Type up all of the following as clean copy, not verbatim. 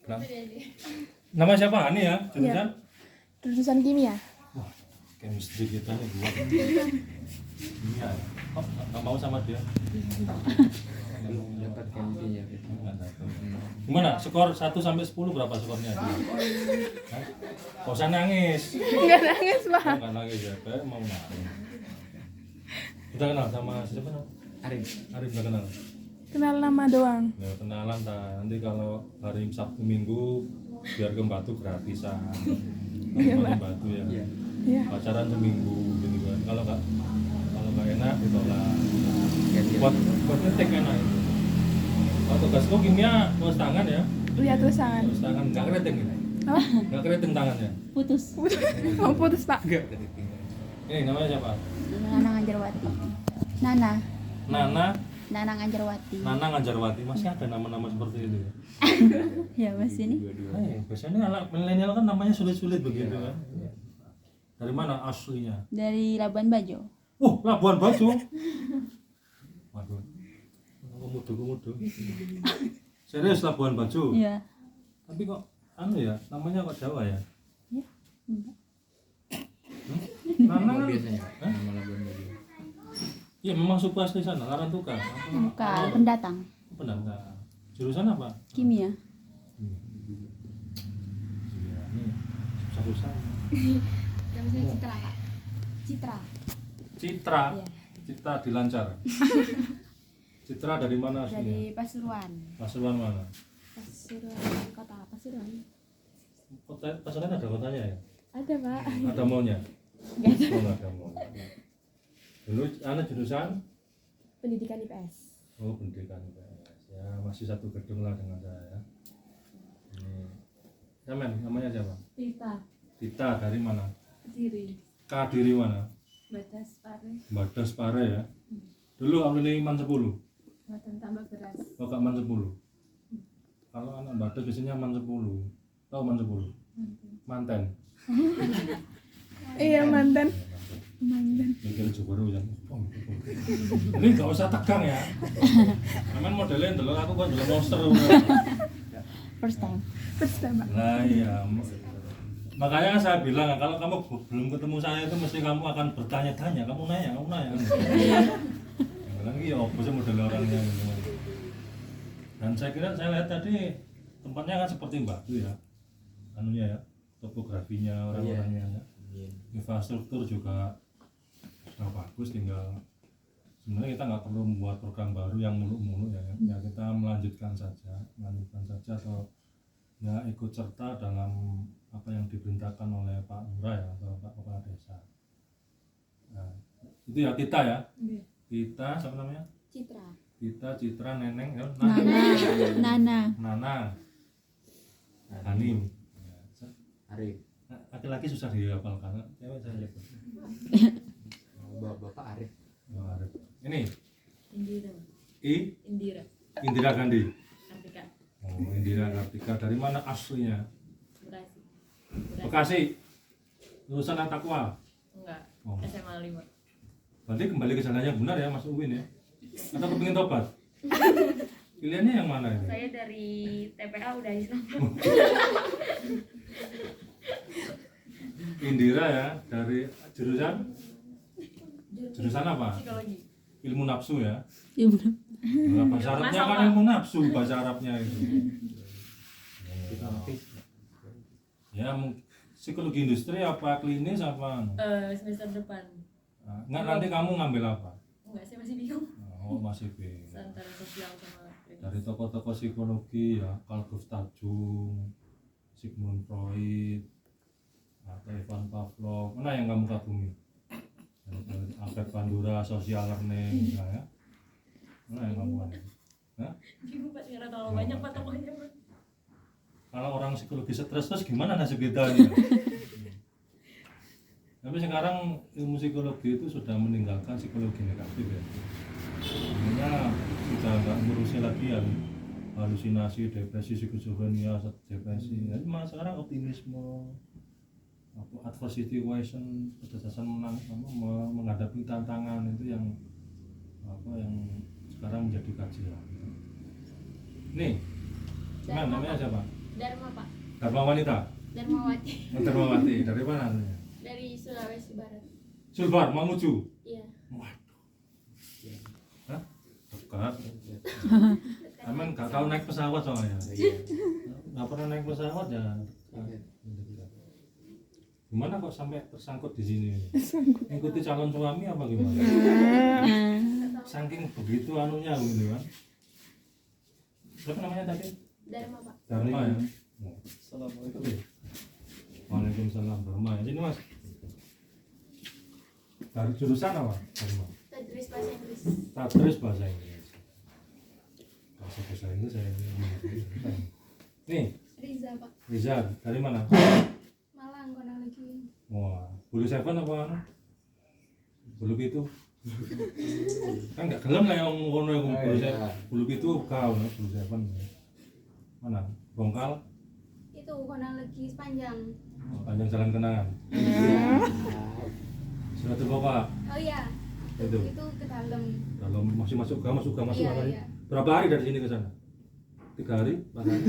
Nah. Nama siapa? Hani ya? Jurusan? Jurusan kimia. Wah, chemistry kita nih buat kimia. Oh, nggak mau sama dia? Dapat kimia. Gimana? Skor 1 sampai 10 berapa skornya? Hah? Gak usah nangis. Enggak nangis, Pak. Nggak nangis ya, kayak mau nangis. Udah kenal sama siapa? Arif. Arif udah kenal? Kenal nama doang. Ya kenalan nanti kalau hari Sabtu Minggu biar ke Batu gratisan. Kalau Batu ya. Iya. Pacaran seminggu gitu kan. Kalau nggak enak ditolak. Buat ngetek enak itu. Kalau tugasku kimia tulis tangan ya. Lihat tulis tangan. Tulis tangan nggak keriting ini. Apa? Nggak keriting tangannya. Putus. Mau putus, Pak. Ini namanya siapa? Nana Nganjarwati. Nana Nganjarwati. Nana Nganjarwati. Masih ada nama-nama seperti itu ya? Ya Mas ini. Biasanya anak milenial kan namanya sulit-sulit begitu kan. Dari mana aslinya? Dari Labuan Bajo. Labuan Bajo. Waduh. Komodo. Serius Labuan Bajo? Iya. Tapi kok ya, namanya kok Jawa ya? Iya. Enggak. Nana kan Biasanya nama Labuan Bajo. iya memang suku asli sana, Larantuka. Bukan, pendatang. Benar enggak? Jurusan apa? Kimia. Iya, ini susah-susah. Namanya Citra, Kak. Citra. Iya. Citra dilancar. Citra dari mana aslinya? Dari Pasuruan. Pasuruan mana? Kota Pasuruan. Kota Pasuruan ada kotanya ya? Ada, Pak. Ada mallnya? Enggak ada. Oh, nggak ada mallnya. Dulu anak jurusan? Pendidikan IPS. Oh, pendidikan IPS. Ya, masih satu gedung lah dengan saya. Ini. Samen, namanya siapa? Tita dari mana? Kadiri mana? Badas Pare ya. Dulu alumni Man 10. Oh, Kak Man 10. Kalau anak Badas biasanya Man 10. Tahu Man 10? Manten. Iya, mantan. Mikir Jogoro ya. Ini gak usah tegang ya. Aman modelnya dulu aku kan dulu monster. First time. Pak. Nah iya. Makanya saya bilang kalau kamu belum ketemu saya itu mesti kamu akan bertanya-tanya. Kamu nanya. Bilang iya apa sih model orangnya gitu. Dan saya kira saya lihat tadi tempatnya kan seperti Batu ya. Anunya ya, topografinya orang-orangnya ya. Infrastruktur juga sudah bagus, tinggal sebenarnya kita nggak perlu membuat program baru yang muluk-muluk ya kita melanjutkan saja atau ya ikut serta dalam apa yang diperintahkan oleh Pak Lurah ya atau Pak Kepala Desa. Nah, itu ya kita ya. Kita siapa namanya? Citra, Neneng ya. Nana. Hanim. Arif. Laki-laki susah dihafalkan, cewek saya jago. Bapak Arif. Oh, Arif. Ini Indira Indira Gandhi. Kartika. Oh, Indira Kartika dari mana aslinya? Bekasi. Bekasi. Lulusan Atakwa. Enggak. Oh. SMA 5. Berarti kembali ke jalan yang benar ya Mas Uwin ya? Atau kepingin tobat? Pilihannya yang mana ini? Saya dari TPA udah Islam. Indira ya, dari jurusan apa? Psikologi. Ilmu nafsu ya? Ibu. Nah, bahasa Arabnya kan ilmu nafsu, bahasa Arabnya itu. Ya, psikologi industri apa klinis apa? Semester depan. Nah, enggak nanti kamu ngambil apa? Enggak, saya masih bingung. Oh, masih bingung. Antara sosial sama klinis. Dari tokoh-tokoh psikologi ya, Carl Gustav Jung, Sigmund Freud, atau Ivan Pavlov, mana yang kamu kagumi? Albert Bandura, social learning, ya? Mana yang kamu kagumi? Bingung Pak, karena terlalu banyak Pak tokohnya Pak. Kalau orang psikologi stres terus gimana nasib kita ini? Tapi sekarang ilmu psikologi itu sudah meninggalkan psikologi negatif ya. Sebenarnya sudah nggak ngurusi lagi ya halusinasi, depresi, skizofrenia, depresi. Jadi malah sekarang optimisme, adversity equation, kecerdasan menghadapi tantangan itu yang sekarang menjadi kajian. Nih, namanya siapa? Dharma Pak. Dharma Wanita. Dharmawati. Dharmawati. Dari mana anunya? Dari Sulawesi Barat. Sulbar, Mamuju. Iya. Waduh. Hah? Dekat. Emang gak tahu naik pesawat soalnya. Iya. Gak pernah naik pesawat ya. Gimana kok sampai tersangkut di sini? Ikuti calon suami apa gimana? Saking begitu anunya gitu kan. Siapa namanya tadi? Dharma Pak. Dharma ya. Assalamualaikum. Waalaikumsalam Dharma. Ya. Sini Mas. Dari jurusan apa? Dharma. Tadris bahasa Inggris. Tadris bahasa Inggris. Bahasa Inggris saya. Nih, Riza Pak. Riza, dari mana? Malang kono lagi. Wah, bulu seven apa anu? Bulu itu. Kan enggak gelem lah yang ngono yang bulu seven. Bulu itu kau, bulu seven. Mana? Bongkal, Itu kono lagi sepanjang. panjang jalan kenangan. Sudah terbawa. Oh iya. Itu. Itu ke dalam. Kalau masih masuk masuk Iya, hari. iya. Berapa hari dari sini ke sana? 3 hari, 4 hari.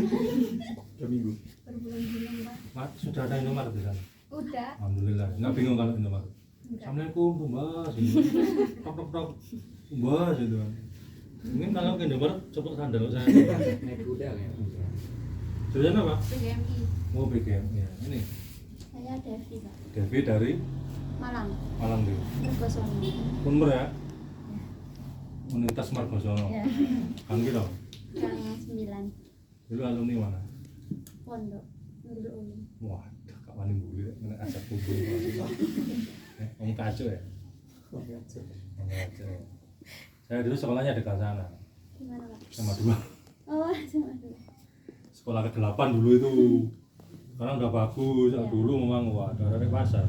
2 minggu. Berbulan-bulan Pak. Mas, sudah ada Indomaret di sana. Udah. Alhamdulillah. Enggak bingung kalau Indomaret. Enggak. Assalamualaikum, Mbak. Tok tok tok. Mbak gitu. Mungkin kalau ke Indomaret coba sandal saya. Naik kuda ya. Jurusan apa? PGMI. Mau BKM ya. Ini Saya Devi, Pak. Devi dari Malang. Malang dulu. Mergosono. Unmer ya. Universitas Margosono. Ya. Kang Kiro. Yang 9. Dulu alumni mana? Pondok. Nurul Ulum. Wah, Kak Wani Buli kena ajak kumpul. Om Kaco ya. Om Kaco. Saya dulu sekolahnya dekat sana. Gimana, Pak? Sama dua. Oh, sama dulu. Sekolah ke-8 dulu itu. Sekarang udah bagus. Ya. Dulu memang wah, ada pasar.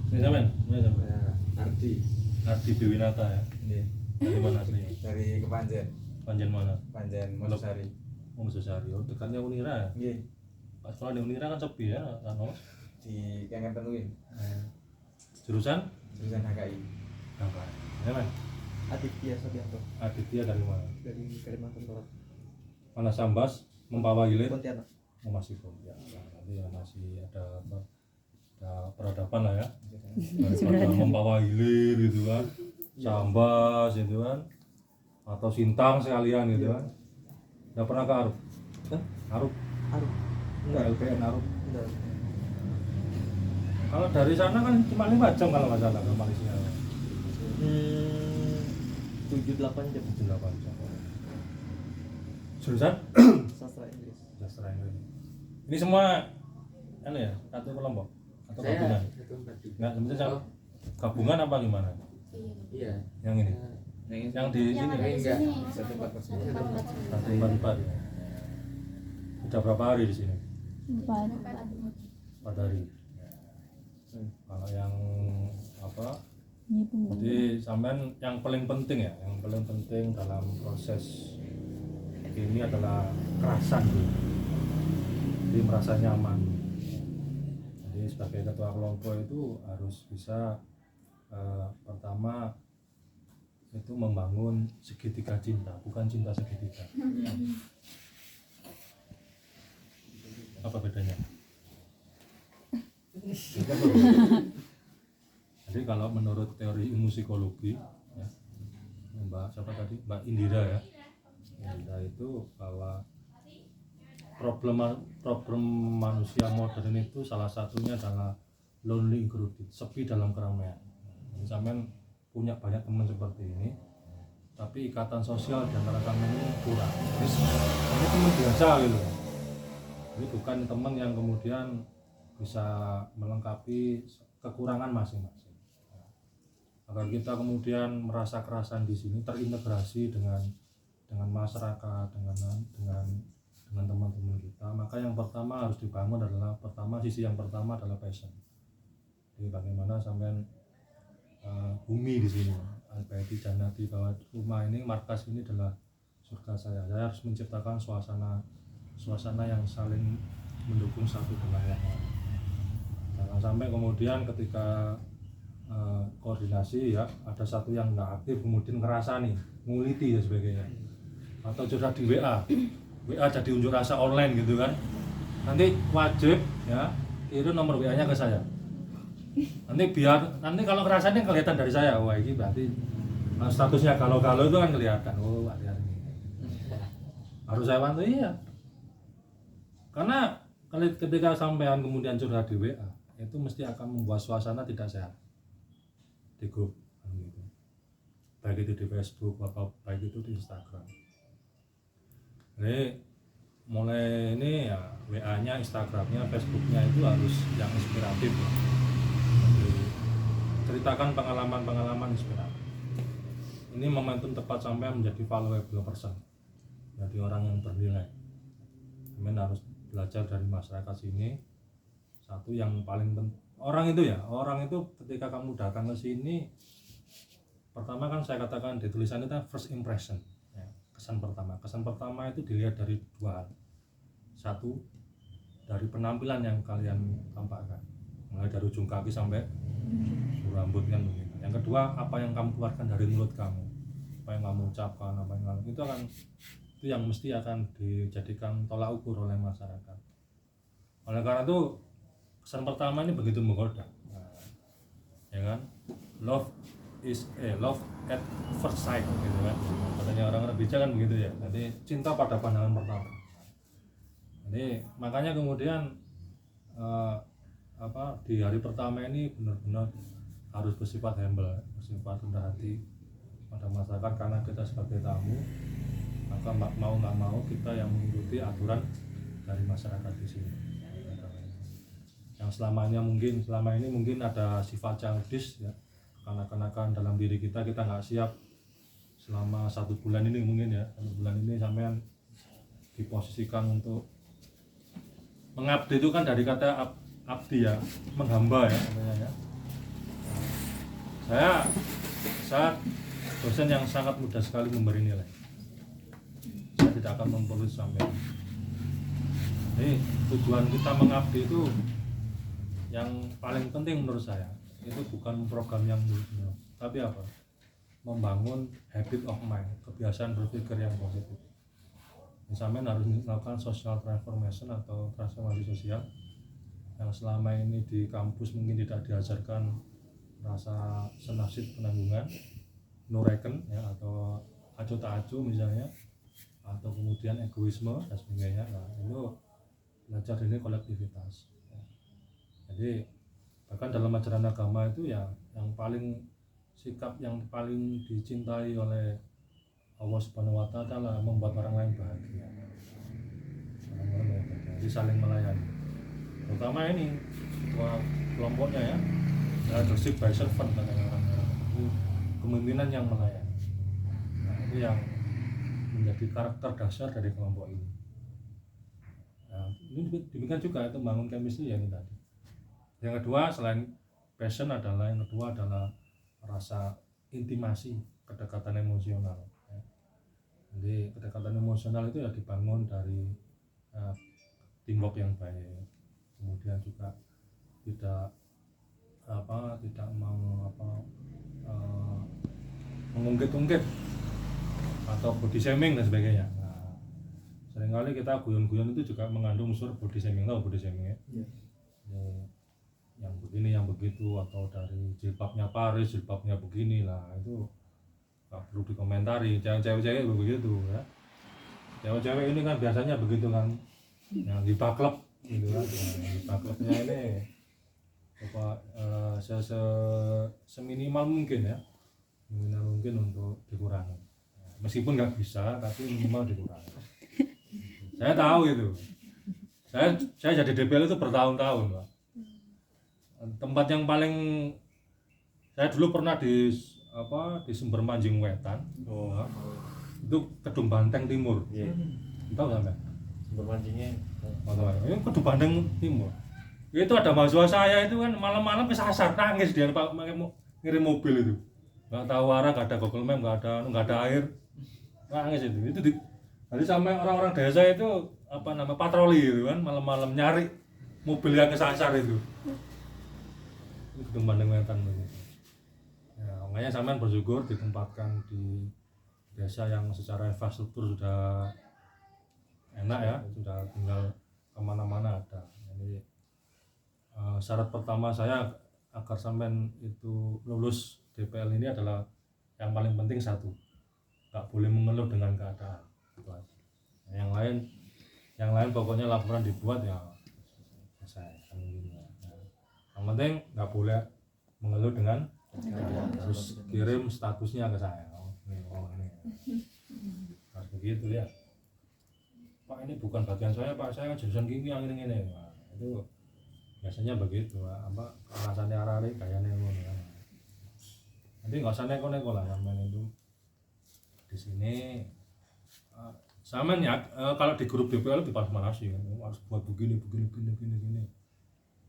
Ini sampean? Ini sampean. Ardi. Ardi Dewinata ya. Iya. Dari mana aslinya? Dari Kepanjen. Panjen mana? Panjen Mosari. Oh, Sosari. Oh, dekatnya Unira ya. Nggih. Pas sekolah di Unira kan sepi ya, kan Mas? Di Kangen Tenuin. Jurusan? Jurusan HKI. Apa? Ya, Man. Aditya Subianto Aditya dari mana? dari Kalimantan Barat, Mana Sambas? Mempawai Hilir? Pontianak. Oh, masih Pontianak. Nanti ya masih ada apa? Ada peradaban lah ya. Daripada Mempawai Hilir gitu kan. Sambas gitu kan. Atau Sintang sekalian gitu kan. Udah pernah ke Aruk? Hah? Aruk? Aruk. Enggak, LPN Aruk. Enggak. Kalau dari sana kan cuma 5 jam kalau nggak salah ke Malaysia. 7-8 jam 8 jam. Jurusan? sastra Inggris. Sastra Inggris. Ini semua anu ya, satu kelompok atau gabungan? Satu empat tiga. Enggak, sebenarnya Oh. gabungan apa gimana? Iya. Iya. Yang ini. Yang di Yang sini ada di enggak. sini. 1449. 144 ya. Udah berapa hari di sini? 4. 4 hari. Kalau yang apa? Ini pun. Jadi sampean yang paling penting ya, yang paling penting dalam proses ini adalah kerasan dulu. Jadi merasa nyaman. Jadi sebagai ketua kelompok itu harus bisa pertama itu membangun segitiga cinta, bukan cinta segitiga. Apa bedanya? Jadi kalau menurut teori ilmu psikologi, ya, Mbak siapa tadi? Mbak Indira ya. Indira itu bahwa problem manusia modern itu salah satunya adalah lonely included, sepi dalam keramaian. Sampai punya banyak teman seperti ini, tapi ikatan sosial di antara kami ini kurang. Jadi ini teman biasa gitu. Ini bukan teman yang kemudian bisa melengkapi kekurangan masing-masing. Agar kita kemudian merasa kerasan di sini, terintegrasi dengan masyarakat, dengan teman-teman kita, maka yang pertama harus dibangun adalah sisi yang pertama adalah passion. Jadi bagaimana sampean bumi di sini, Al-Baiti Jannati, bahwa rumah ini, markas ini adalah surga saya. Saya harus menciptakan suasana yang saling mendukung satu dengan yang lain. Jangan sampai kemudian ketika koordinasi ya ada satu yang nggak aktif kemudian ngerasa nih nguliti dan sebagainya, atau curhat di WA WA jadi unjuk rasa online gitu kan, nanti wajib ya kirim nomor WA-nya ke saya. Nanti kalau ngerasain kelihatan dari saya, wah ini berarti statusnya kalau itu kan kelihatan. Oh hati-hati. Harus saya bantu, iya. Karena ketika sampean kemudian curhat di WA, itu mesti akan membuat suasana tidak sehat di grup gitu. Baik itu di Facebook atau baik itu di Instagram. Jadi mulai ini ya WA-nya, Instagram-nya, Facebook-nya itu harus yang inspiratif ya. Jadi, ceritakan pengalaman-pengalaman inspiratif. Ini momentum tepat sampai menjadi valuable person, jadi orang yang bernilai. Kalian harus belajar dari masyarakat sini. Satu yang paling penting, orang itu ketika kamu datang ke sini, pertama kan saya katakan di tulisan itu first impression ya, kesan pertama itu dilihat dari dua hal. Satu, dari penampilan yang kalian tampakkan, mulai dari ujung kaki sampai rambut kan begitu. Yang kedua, apa yang kamu keluarkan dari mulut kamu, apa yang kamu ucapkan, apa yang kamu, itu yang mesti akan dijadikan tolak ukur oleh masyarakat. Oleh karena itu kesan pertama ini begitu menggoda, ya kan? Love at first sight gitu kan, katanya orang-orang bijak kan begitu ya. Jadi cinta pada pandangan pertama. Jadi makanya kemudian di hari pertama ini benar-benar harus bersifat humble, bersifat rendah hati pada masyarakat, karena kita sebagai tamu, maka mau nggak mau kita yang mengikuti aturan dari masyarakat di sini. Yang selama ini mungkin ada sifat childish ya, kanak-kanakan dalam diri kita nggak siap. Selama 1 bulan ini mungkin ya, 1 bulan ini sampean diposisikan untuk mengabdi, itu kan dari kata abdi ya, menghamba ya namanya ya. Saya dosen yang sangat mudah sekali memberi nilai. Saya tidak akan mempolis sampean. Jadi tujuan kita mengabdi itu yang paling penting menurut saya, itu bukan program yang mulus, tapi apa? Membangun habit of mind, kebiasaan berpikir yang positif. Misalnya harus melakukan social transformation atau transformasi sosial yang selama ini di kampus mungkin tidak diajarkan, rasa senasib penanggungan, nureken ya, atau acu tak acu misalnya, atau kemudian egoisme dan sebagainya. Nah, itu belajar ini kolektivitas. Jadi bahkan dalam ajaran agama itu ya, yang paling sikap yang paling dicintai oleh Allah Subhanahu wa Ta'ala membuat orang lain bahagia. Jadi saling melayani. Terutama ini ketua kelompoknya ya, leadership by servant orang-orang itu kepemimpinan yang melayani. Nah, itu yang menjadi karakter dasar dari kelompok ini. Nah, ini demikian juga itu membangun chemistry yang tadi. Yang kedua selain passion adalah rasa intimasi, kedekatan emosional. Jadi kedekatan emosional itu ya dibangun dari teamwork yang baik, kemudian juga tidak mau mengungkit-ungkit atau body shaming dan sebagainya. Nah, seringkali kita guyon-guyon itu juga mengandung unsur body shaming, tahu body shaming ya? Yang begini yang begitu, atau dari jilbabnya Paris, jilbabnya begini lah, itu nggak perlu dikomentari. Jangan cewek-cewek begitu ya. Cewek-cewek ini kan biasanya begitu kan, yang di klub gitu kan. Di klubnya ini seminimal mungkin ya, minimal mungkin untuk dikurangi. Meskipun nggak bisa, tapi minimal dikurangi. Saya tahu itu. Saya jadi DPL itu bertahun-tahun, Pak. Tempat yang paling, saya dulu pernah di Sumber Manjing Wetan. Itu Kedung Banteng Timur. Tahu nggak? Sumber Manjingnya Ini Kedung Banteng Timur. Itu ada mahasiswa saya itu kan malam-malam kesasar, nangis dia ngirim mobil itu. Nggak tahu arah, nggak ada Google Map, nggak ada air, nangis itu. Jadi sampai orang-orang desa itu patroli gitu kan, malam-malam nyari mobil yang kesasar itu. Gedung Bandeng Wetan begitu. Ya, makanya sampean bersyukur ditempatkan di desa yang secara infrastruktur sudah enak ya, sudah tinggal kemana-mana ada. Jadi syarat pertama saya agar sampean itu lulus DPL ini adalah yang paling penting satu, nggak boleh mengeluh dengan keadaan. Itu aja. Yang lain pokoknya laporan dibuat ya selesai kan gitu ya. Yang penting nggak boleh mengeluh dengan terus kirim statusnya ke saya. Ini harus begitu ya. Pak ini bukan bagian saya Pak, saya kan jurusan kimia ini. Nah, itu biasanya begitu apa alasannya arah-arah kayaknya ngono ya. Nanti nggak usah neko-neko lah sampean itu di sini sama ya kalau di grup DPL dipanasmanasin kan harus buat begini.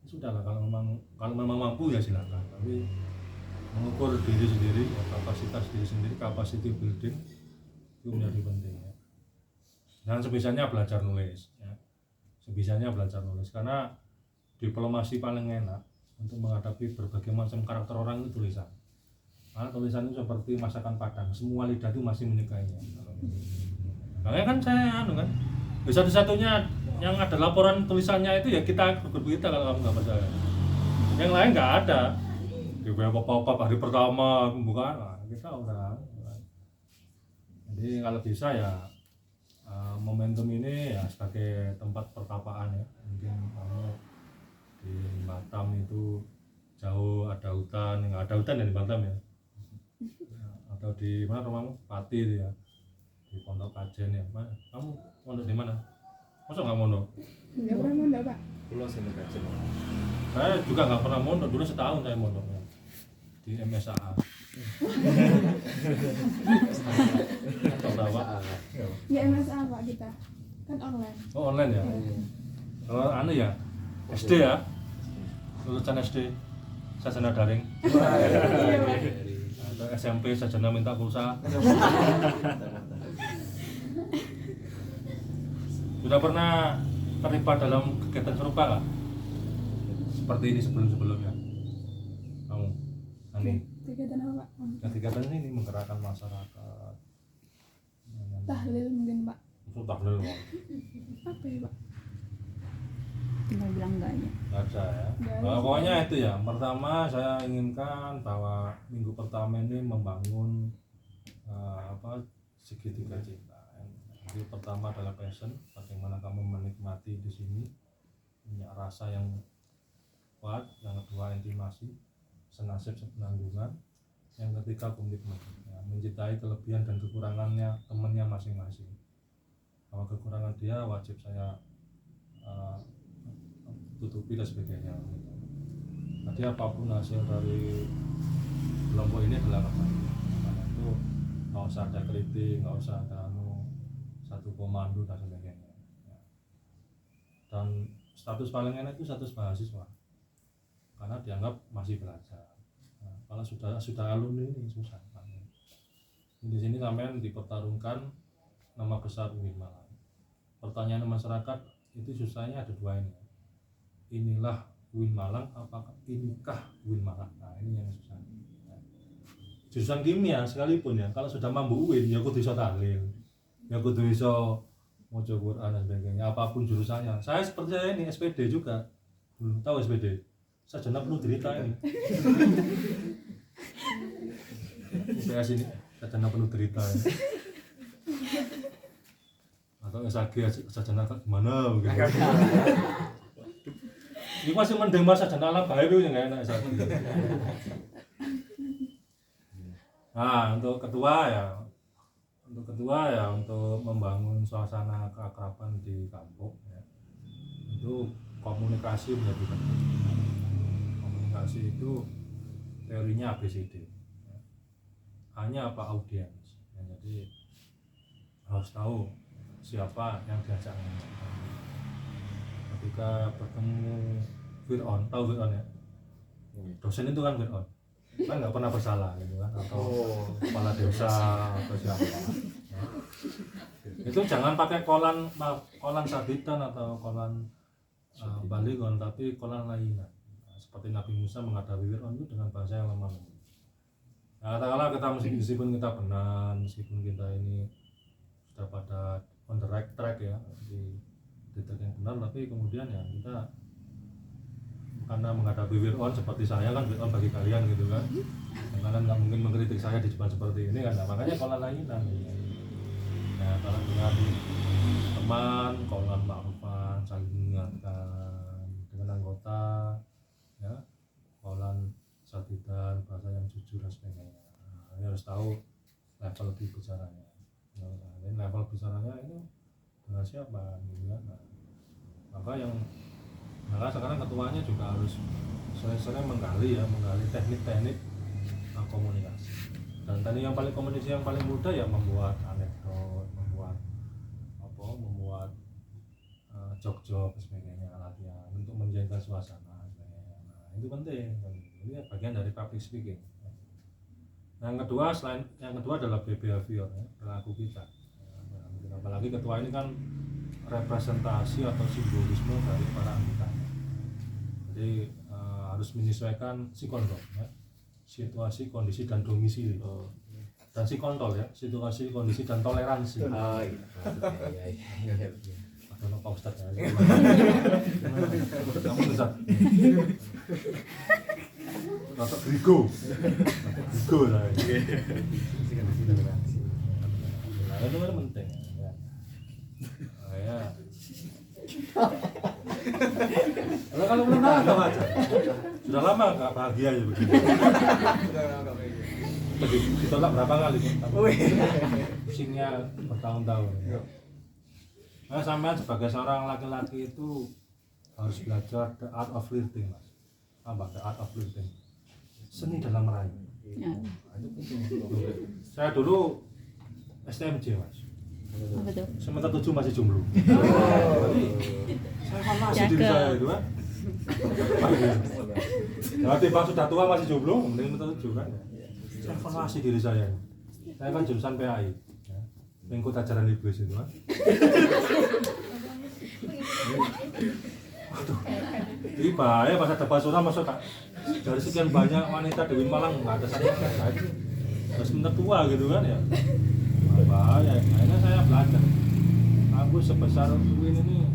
Sudahlah kalau memang mampu ya silakan, tapi mengukur diri sendiri ya, kapasitas diri sendiri, capacity building itu menjadi penting ya. Dan sebisanya belajar nulis ya. Sebisanya belajar nulis karena diplomasi paling enak untuk menghadapi berbagai macam karakter orang itu tulisan. Karena tulisan itu seperti masakan Padang, semua lidah itu masih menyukainya. Makanya kan saya kan satu-satunya yang ada laporan tulisannya itu ya kita berita kalau kamu nggak percaya. Yang lain nggak ada. Di apa-apa hari pertama pembukaan, nah, kita udah. Jadi kalau bisa ya momentum ini ya sebagai tempat pertapaan ya. Mungkin kamu di Batam itu jauh ada hutan, nggak ada hutan ya di Batam ya. Atau di mana rumahmu? Pati itu ya. Di Pondok Kajen ya. Mana? Kamu pondok di mana? Masa nggak mondok? Nggak pernah mondok Pak. Pulau sini kajian. Saya juga nggak pernah mondok, dulu setahun saya mondoknya di MSAA. Atau berapa? Nggak MSA Pak kita, kan online. Oh online ya? Kalau anu ya, SD ya? Lulusan SD, sarjana daring. Iya Pak. Atau SMP sarjana minta pulsa. Sudah pernah terlibat dalam kegiatan serupa nggak? Seperti ini sebelum-sebelumnya? Kamu? Ani? Kegiatan apa Pak? Nah, kegiatan ini menggerakkan masyarakat. Tahlil mungkin Pak. Itu tahlil Bang. Apa ya Pak? Tinggal bilang enggak aja. Nggak ada ya. Nggak Nah, ada. pokoknya itu ya. Pertama saya inginkan bahwa minggu pertama ini membangun segitiga cinta. Jadi pertama adalah passion, bagaimana kamu menikmati di sini, punya rasa yang kuat. Yang kedua intimasi, senasib sepenanggungan. Yang ketiga komitmen, ya, mencintai kelebihan dan kekurangannya temannya masing-masing. Kalau kekurangan dia wajib saya tutupi dan sebagainya. Jadi apapun hasil dari kelompok ini adalah kebaikan. Karena itu nggak usah ada kritik, nggak usah ada satu komando dan sebagainya. Ya. Dan status paling enak itu status mahasiswa, karena dianggap masih belajar. Nah, kalau sudah alumni ini susah. Di sini sampean dipertarungkan nama besar UIN Malang. Pertanyaan masyarakat itu susahnya ada dua ini. Inilah UIN Malang, apakah inikah UIN Malang? Nah ini yang susah. Jurusan kimia sekalipun ya, kalau sudah mampu UIN ya kudu iso tahlil, ya kudu iso maca Quran dan sebagainya. Apapun jurusannya. Saya seperti saya ini SPD juga. Tahu SPD? Sarjana penuh derita ini. IPS ini sarjana penuh derita ya. Atau SAG sarjana gimana begitu. Ini masih mending mas sarjana alam baik itu yang nggak enak SAG. Nah untuk kedua ya untuk membangun suasana keakraban di kampung ya. Itu komunikasi menjadi penting. Komunikasi itu teorinya ABCD ya. Hanya apa audiens ya, jadi harus tahu siapa yang diajak ngomong. Ketika bertemu Fir'aun, tahu Fir'aun ya? Dosen itu kan Fir'aun kan nggak pernah bersalah gitu kan, atau kepala desa atau siapa ya. Itu jangan pakai kolan sabitan atau kolan baligon, tapi kolan lainnya. Seperti Nabi Musa menghadapi Fir'aun itu dengan bahasa yang lemah. Nah, katakanlah kita meskipun kita benar, meskipun kita ini sudah pada on the right track ya, di track yang benar, tapi kemudian ya kita karena menghadapi weird on seperti saya kan weird on bagi kalian gitu kan, yang kalian nggak mungkin mengkritik saya di depan seperti ini kan, nah, makanya kalau layanan ya kalau dengan teman, kaulan ma'rufan, saling mengingatkan dengan anggota ya, kaulan sadidan, bahasa yang jujur dan sebagainya. Nah, ini harus tahu level bicaranya. Nah, ini level bicaranya ini dengan siapa gitu kan. Nah, maka sekarang ketuanya juga harus sering-sering menggali teknik-teknik komunikasi. Dan tadi yang paling komunikasi yang paling mudah ya membuat anekdot, membuat jok-jok dan sebagainya, latihan untuk menjaga suasana sebagainya. Nah, itu penting. Ini bagian dari public speaking. Yang kedua adalah behavior ya, perilaku kita. Apalagi ketua ini kan representasi atau simbolisme dari para anggota. Jadi harus menyesuaikan psikontol ya, situasi, kondisi dan domisili. Dan psikontol ya, situasi, kondisi dan toleransi. Oh iya. Ada Pak Ustadz ya. Kamu Ustadz. Atau Grigo lah. Nah, itu kan penting ya. Ya. Kalau belum tahu aja. Sudah lama nggak bahagia ya begini. Ditolak berapa kali? Pusingnya bertahun-tahun. Nah, sampean sebagai seorang laki-laki itu harus belajar the art of flirting, Mas. Apa the art of flirting? Seni dalam merayu. Ya. Saya dulu STMJ, Mas. Apa tuh? Semester 7 masih jomblo. Jadi saya evaluasi diri saya itu kan. Jadi Bang sudah tua masih jomblo, mending semester 7 kan. Saya evaluasi diri saya. Saya kan jurusan PAI. Ya. Mengikut ajaran iblis itu kan. Aduh. Ini bahaya pas ada Basura masuk tak. Dari sekian banyak wanita di Malang nggak ada satu yang saya. Terus semester tua gitu kan ya. Bahaya, akhirnya saya belajar. Aku sebesar UIN ini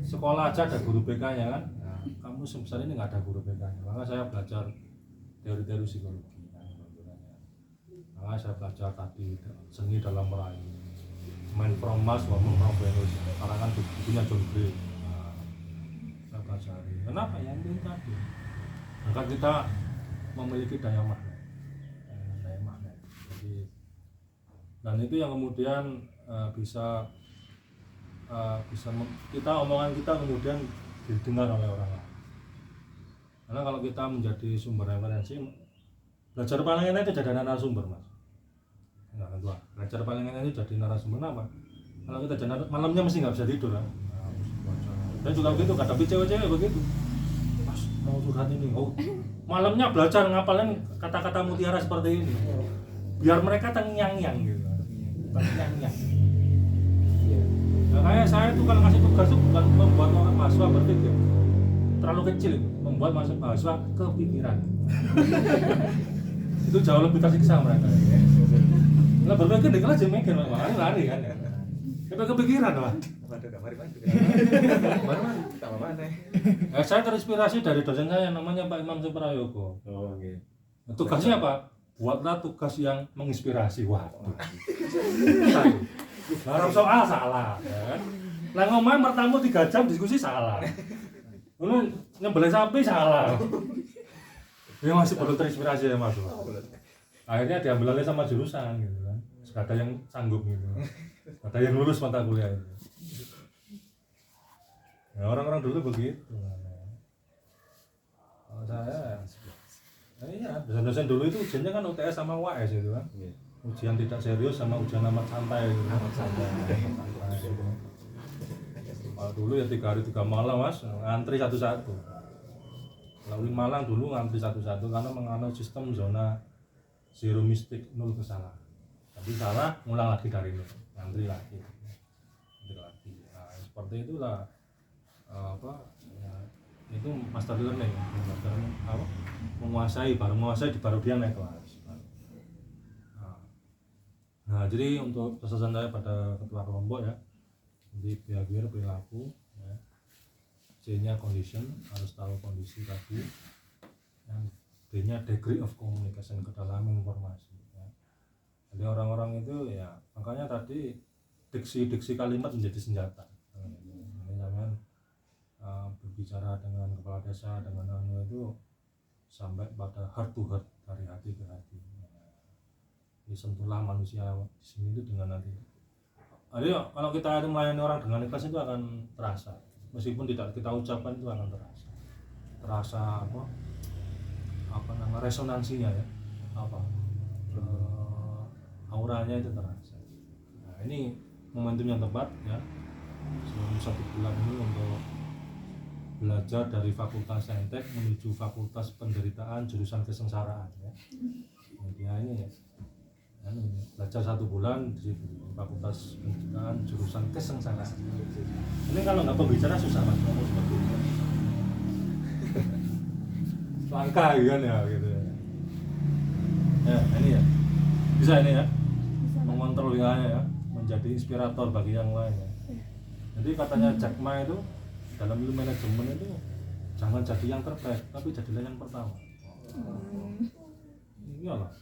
sekolah aja ada guru BK-nya kan. Nah, kamu sebesar ini nggak ada guru BK-nya. Maka saya belajar teori-teori psikologi. Maka saya belajar tadi seni dalam merayu. Man from Mars, Woman from Venus. Karangan bukunya John Gray. Nah, saya pelajari. Kenapa ya ini tadi? Maka kita memiliki daya magnet. Dan itu yang kemudian bisa kita omongan kita kemudian didengar oleh orang lain. Karena kalau kita menjadi sumber referensi, belajar paling enak itu jadi narasumber, Mas. Nah, kedua, belajar paling enak itu jadi narasumber apa? Kalau kita jadi malamnya mesti nggak bisa tidur kan? Dan juga begitu, kadapi cewek-cewek begitu. Mas mau curhat ini, malamnya belajar ngapalin kata-kata mutiara seperti ini, biar mereka tengyang-yang gitu. Tanyang. Nah, kayak saya tuh kalau ngasih tugas itu bukan membuat orang mahasiswa berpikir terlalu kecil, membuat mahasiswa kepikiran. Itu jauh lebih tersiksa mereka. Lah berpikir di kelas aja mikir, lari kan. Kepikiran lah. Saya terinspirasi dari dosen saya namanya Pak Imam Suprayogo. Oh oke. Tugasnya apa? Buatlah tugas yang menginspirasi. Waduh. Barang soal salah, kan? Lah ngomong pertama 3 jam diskusi salah. Lu nyembelih sapi salah. Dia masih perlu terinspirasi ya Mas. Akhirnya diambil alih sama jurusan gitu kan. Gak ada yang sanggup gitu. Gak ada yang lulus mata kuliah itu. Ya, orang-orang dulu begitu. Kalau saya iya, dosen-dosen dulu itu ujiannya kan UTS sama UAS itu kan. Ujian tidak serius sama ujian amat santai gitu. Amat santai. Kalau dulu ya 3 hari 3 malam Mas, ngantri satu-satu. Lalu Malang dulu ngantri satu-satu karena menganut sistem zona zero mistake, 0 kesalahan. Tapi salah, ngulang lagi dari nol, ngantri lagi. Nah, seperti itulah itu master learning apa? Menguasai baru dia naik kelas. Nah, jadi untuk pesan saya pada ketua kelompok ya, jadi behavior perilaku, ya. C-nya condition, harus tahu kondisi tadi. Yang D-nya degree of communication, kedalaman informasi. Ya. Jadi orang-orang itu ya, makanya tadi diksi kalimat menjadi senjata. Ini jangan berbicara dengan kepala desa, dengan itu sampai pada heart to heart, dari hati ke hati. Disentuhlah manusia di sini itu dengan nanti. Jadi kalau kita ada melayani orang dengan ikhlas itu akan terasa, meskipun tidak kita ucapkan itu akan terasa apa nama resonansinya ya, auranya itu terasa. Nah, ini momentum yang tepat ya, selama 1 bulan ini untuk belajar dari Fakultas Saintek menuju Fakultas Penderitaan jurusan Kesengsaraan ya. Dia ini ya. Belajar 1 bulan di Fakultas Pendidikan jurusan Kesengsaraan. Ini kalau nggak pembicara susah mas, ngomong seperti itu. Langka kan ya gitu. Ya ini ya, bisa ini ya, mengontrol ya, menjadi inspirator bagi yang lain ya. Jadi katanya Jack Ma itu dalam ilmu manajemen itu jangan jadi yang terbaik, tapi jadilah yang pertama. Iyalah.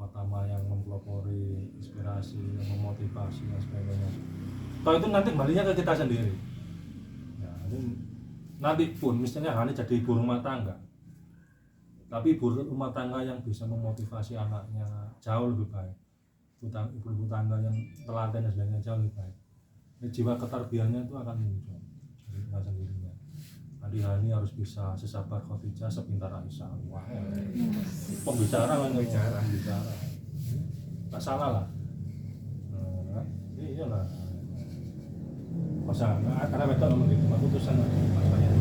Pertama yang mempelopori, inspirasi, yang memotivasi dan sebagainya. Kalau itu nanti kembalinya ke kita sendiri. Ya, ini nanti pun misalnya Hani jadi ibu rumah tangga, tapi ibu rumah tangga yang bisa memotivasi anaknya jauh lebih baik. Ibu tangga yang telaten dan sebagainya jauh lebih baik. Ini jiwa ketarbiannya itu akan muncul dari kita sendirinya. Nanti Hani harus bisa sesabar Khadijah, sepintar Aisyah. Wah, pembicara kan bicara. Tak salah lah. Nah, iya lah. Masa karena betul ngomong gitu, keputusan masalahnya.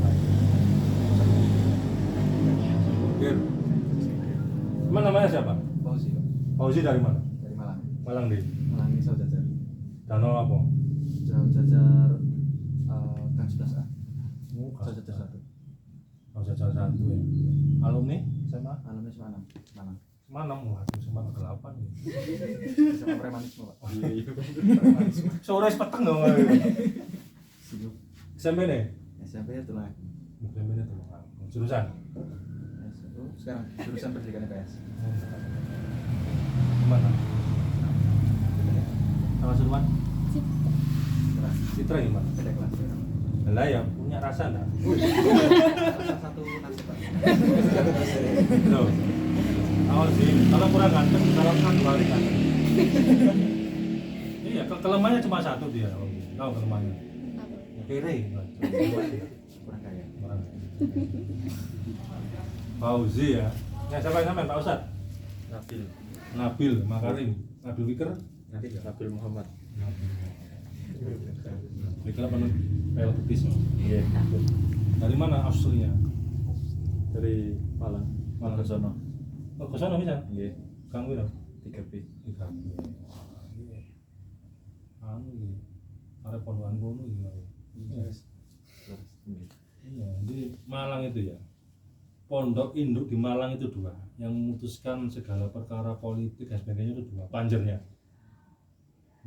Oke. Emang namanya siapa? Fauzi. Fauzi dari mana? Dari Malang. Malang deh. Malang ini Saujajar. Danau apa? Saujajar Gang 11A. Saujajar Saujajar 1. satu ya. Alumni SMA? Alumni Semanam. Malang. Mana mau SMA ke-8 nih? Sama premanisme, Pak. Sore peteng dong. Sibuk. SMP nih? SMP itu lah. SMP itu jurusan? Sekarang jurusan pendidikan IPS. Gimana? Sama Sulman? Citra. Citra gimana? Beda kelas. Lah ya punya rasa enggak? Salah satu nasib, Pak. Loh. Oh sih, kalau kurang ganteng, kalau kan balik ganteng. Iya, kelemahannya cuma satu dia. Tahu kelemahannya? Kere. Kurang kaya. Fauzi ya. Ya siapa yang Pak Ustad? Nabil Makarim. Nabil Fikr? Nabil Muhammad. Fikr apa nih? Pel Betis. Iya. Dari mana aslinya? Dari Malang. Malang. Ke sono. Oh, ke sana bisa? Iya. Kang Wiro? 3B. Iya. Anu iki. Arep pondokan kono iki. Iya, di Malang itu ya. Pondok induk di Malang itu 2. Yang memutuskan segala perkara politik dan sebagainya itu 2. Panjernya.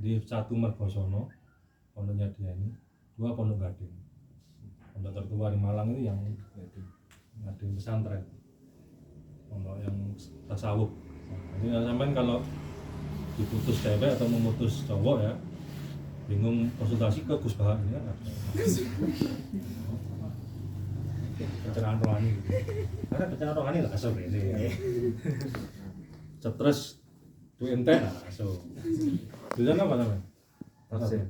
Di 1 Mergosono, pondoknya dia ini. 2 Pondok Gading. Pondok tertua di Malang itu yang Gading pesantren. Pondok yang tasawuf. Jadi sampean kalau diputus cewek atau memutus cowok ya, bingung konsultasi ke Gus Bahar ini kan. Pencerahan rohani. Karena pencerahan rohani lah asal ini. Stres tu ente lah asal. Jurusan apa namanya? Tafsir.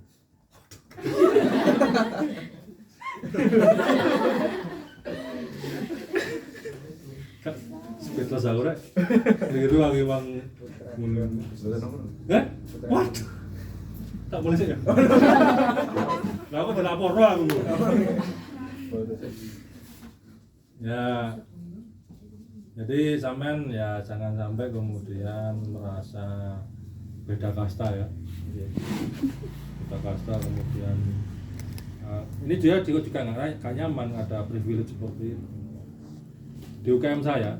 Kita sahur keliru lagi bang. Eh? Waduh. Tak boleh sih ya? Lah aku dilapor aku. Ya. Jadi sampean ya jangan sampai kemudian merasa beda kasta ya. Beda kasta kemudian ini dia juga nggak nyaman ada privilege seperti itu. Di UKM saya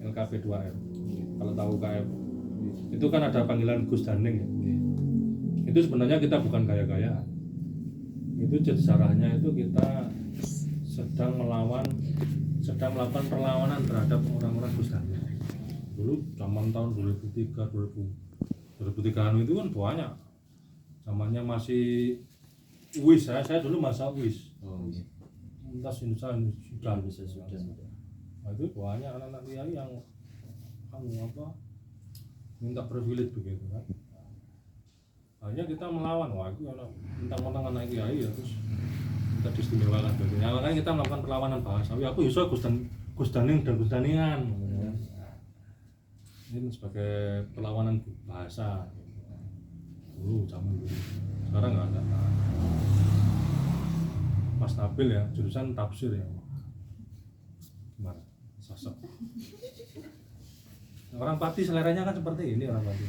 LKP 2M, kalau tahu UKM Itu kan ada panggilan Gus Daning ya. Itu sebenarnya kita bukan gaya-gayaan. Itu sejarahnya itu kita sedang melakukan perlawanan terhadap orang-orang Gus Daning. Dulu zaman tahun 2003 itu kan banyak. Zamannya masih WIS, saya dulu masa WIS. Entah sudah. Nah, itu banyak anak-anak kiai yang minta privilege begitu kan. Akhirnya kita melawan, wah itu mentang-mentang anak kiai ya terus minta diistimewakan sebagainya. Makanya kita melakukan perlawanan bahasa. Aku iso Gus Daning dan Gus Daningan. Ini sebagai perlawanan bahasa. Dulu zaman dulu. Sekarang nggak ada. Mas Nabil ya, jurusan tafsir ya. Gimana? Sosok. Orang Pati seleranya kan seperti ini orang Pati.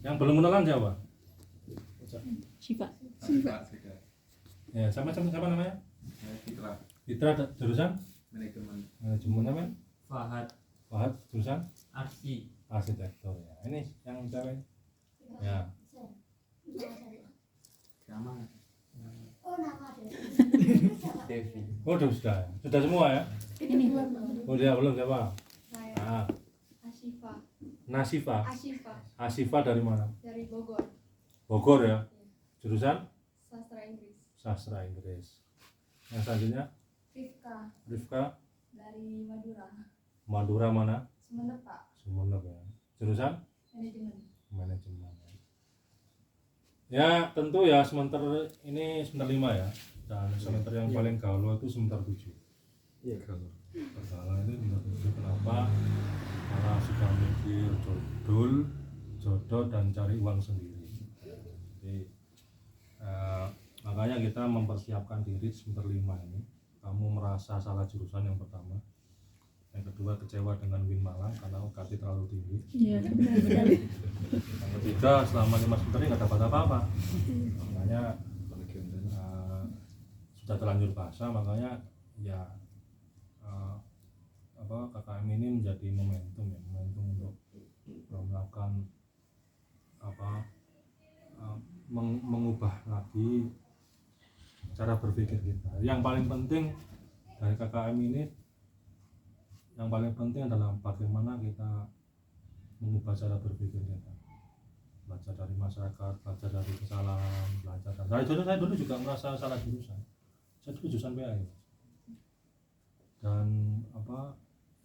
Yang belum kenalan siapa? Syifa. Ya, sama namanya? Fitra. Fitra jurusan Manajemen. manajemen apa? Fahad Jurusan arsitektur arsitektur ya. Ini yang cewek. Ya. Sama. Devi Oh, sudah. Sudah semua ya? Ini Oh, dia belum siapa? Saya Ah, Asifa. Nasifa. Asifa Asifa dari mana? dari Bogor. Bogor ya. Jurusan Sastra Inggris. sastra Inggris. Yang selanjutnya Rifka Rifka dari Madura. Madura mana? Sumenep Pak. Sumenep ya. Jurusan Manajemen. manajemen. Ya tentu ya semester ini semester 5 ya. Dan semester yang paling galau itu semester 7. Iya kalau. Pertama itu semester 7 kenapa? Karena sudah mikir jodoh dan cari uang sendiri. Jadi makanya kita mempersiapkan diri semester 5 ini. Kamu merasa salah jurusan yang pertama. Yang kedua kecewa dengan Win Malang karena UKT terlalu tinggi. iya benar-benar. Yang ketiga selama 5 semester ini nggak dapat apa-apa. Makanya sudah terlanjur bahasa, makanya ya KKM ini menjadi momentum untuk melakukan mengubah lagi cara berpikir kita. Yang paling penting dari KKM ini, yang paling penting adalah bagaimana kita mengubah cara berpikir kita. Belajar dari masyarakat, belajar dari kesalahan, belajar dari saya dulu juga merasa salah jurusan. Saya dulu jurusan PAI. Dan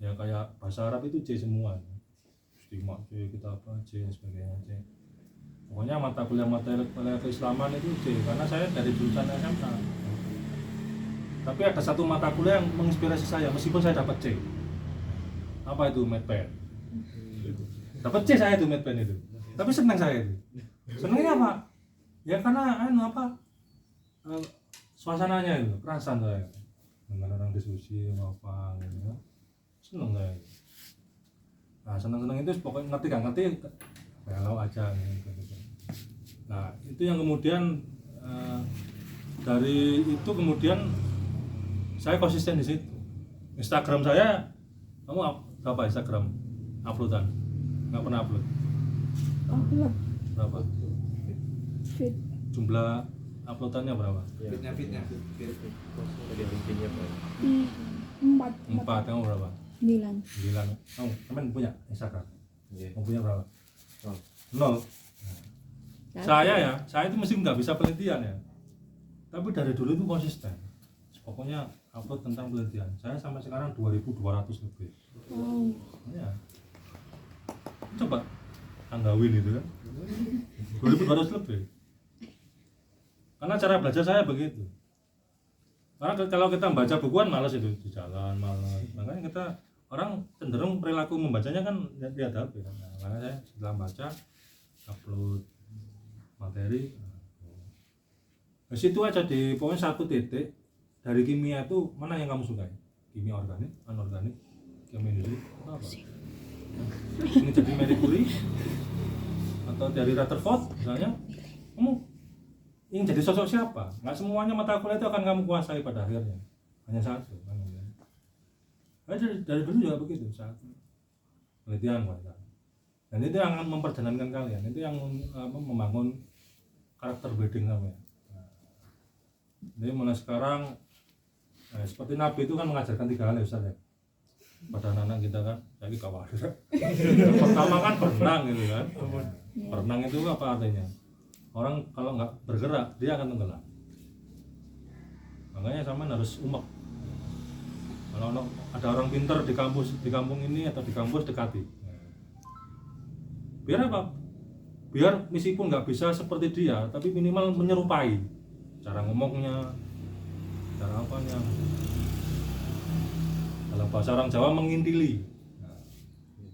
ya kayak bahasa Arab itu C semua. Istimewa C, kita C sebagainya C. Pokoknya mata kuliah keislaman itu C, karena saya dari jurusan SMA. Tapi ada satu mata kuliah yang menginspirasi saya meskipun saya dapat C. Apa itu? Medpen. Dapat C saya itu Medpen itu. Tapi senang saya itu. Senangnya apa? Ya karena suasananya itu, perasaan saya. Dengan orang diskusi apa gitu. Senang saya. Nah, senang-senang itu pokoknya ngerti gak ngerti kalau aja gitu. Nah, itu yang kemudian dari itu kemudian saya konsisten di situ. Instagram saya, kamu berapa Instagram uploadan? Nggak pernah upload. Upload Berapa? fit. Jumlah uploadannya berapa? Fitnya. Tadi intinya Pak. 4. Kamu berapa? 9. 9. Kamu punya Instagram? Iya. Kamu punya berapa? 0. 0. Saya itu mesti nggak bisa penelitian ya. Tapi dari dulu itu konsisten. Pokoknya upload tentang penelitian. Saya sampai sekarang 2.200 lebih. Wow. Ya. Coba tanggawin itu kan. 2.200 lebih. Karena cara belajar saya begitu. Karena kalau kita membaca bukuan malas itu di jalan malas. Makanya kita orang cenderung perilaku membacanya kan lihat HP. Nah, makanya saya setelah baca upload materi. Di situ aja di poin 1 titik dari kimia itu mana yang kamu sukai? Kimia organik, anorganik, kimia industri, atau apa? Ini jadi Marie Curie atau dari Rutherford misalnya, kamu ingin jadi sosok siapa? Nggak semuanya mata kuliah itu akan kamu kuasai pada akhirnya, hanya satu kan. dari dulu juga begitu saat penelitian kualitas. Dan itu yang akan memperjalankan kalian, itu yang membangun karakter building kalian. Jadi mulai sekarang seperti Nabi itu kan mengajarkan 3 hal ya Ustaz ya pada anak-anak kita kan, jadi kawan. Pertama kan berenang gitu kan. Berenang itu apa artinya? Orang kalau nggak bergerak dia akan tenggelam. Makanya sama harus umek. Kalau ada orang pintar di kampung ini atau di kampus dekati. Biar apa? Biar meskipun nggak bisa seperti dia, tapi minimal menyerupai cara ngomongnya, cara apanya. Kalau bahasa orang Jawa mengintili.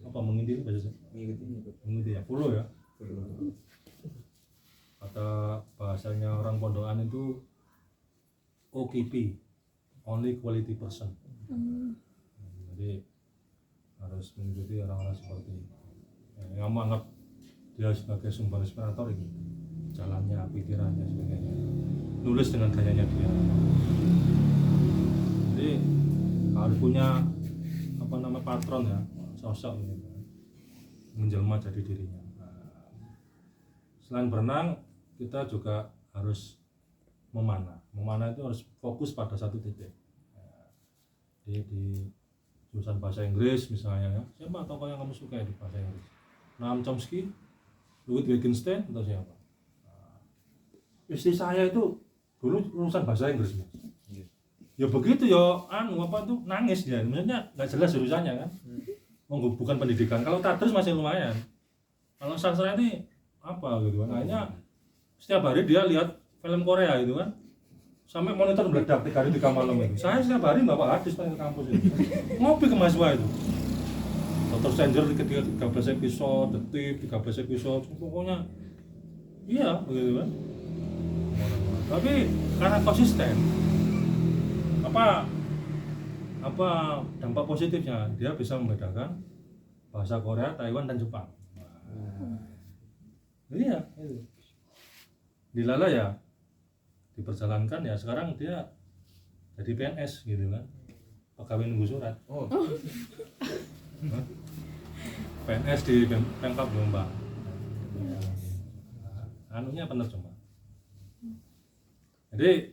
Apa mengintili bahasa? Mengintili ya, follow ya. Kata bahasanya orang Pondokan itu OKP, only quality person. Jadi harus mengikuti orang-orang seperti ini. Kamu anggap dia sebagai sumber inspirator ini, jalannya, pikirannya, sebagainya. Nulis dengan gayanya dia. Jadi harus punya patron ya, sosok ini, menjelma jadi dirinya. Selain berenang, kita juga harus memanah. Memanah itu harus fokus pada satu titik. Di jurusan bahasa Inggris misalnya ya, siapa tokoh yang kamu suka di bahasa Inggris? Noam Chomsky, Ludwig Wittgenstein atau siapa? Istri saya itu dulu lulusan bahasa Inggris. Ya begitu ya, nangis dia, maksudnya nggak jelas jurusannya kan? Bukan pendidikan. Kalau tadris masih lumayan. Kalau sastra ini apa gitu kan? Akhirnya setiap hari dia lihat film Korea gitu kan, sampai monitor meledak 3 hari 3 malam itu. Saya setiap hari bawa hadis ke kampus itu, ngopi ke mahasiswa itu. Dr. Stranger 13 episode, Detik 13 episode, pokoknya iya begitu kan. Tapi karena konsisten, apa dampak positifnya, dia bisa membedakan bahasa Korea, Taiwan dan Jepang. Iya, itu. Dilala ya diperjalankan ya, sekarang dia jadi PNS gitu kan, pegawai nunggu surat. PNS di Pemkab Jombang. Anunya penerjemah. Jadi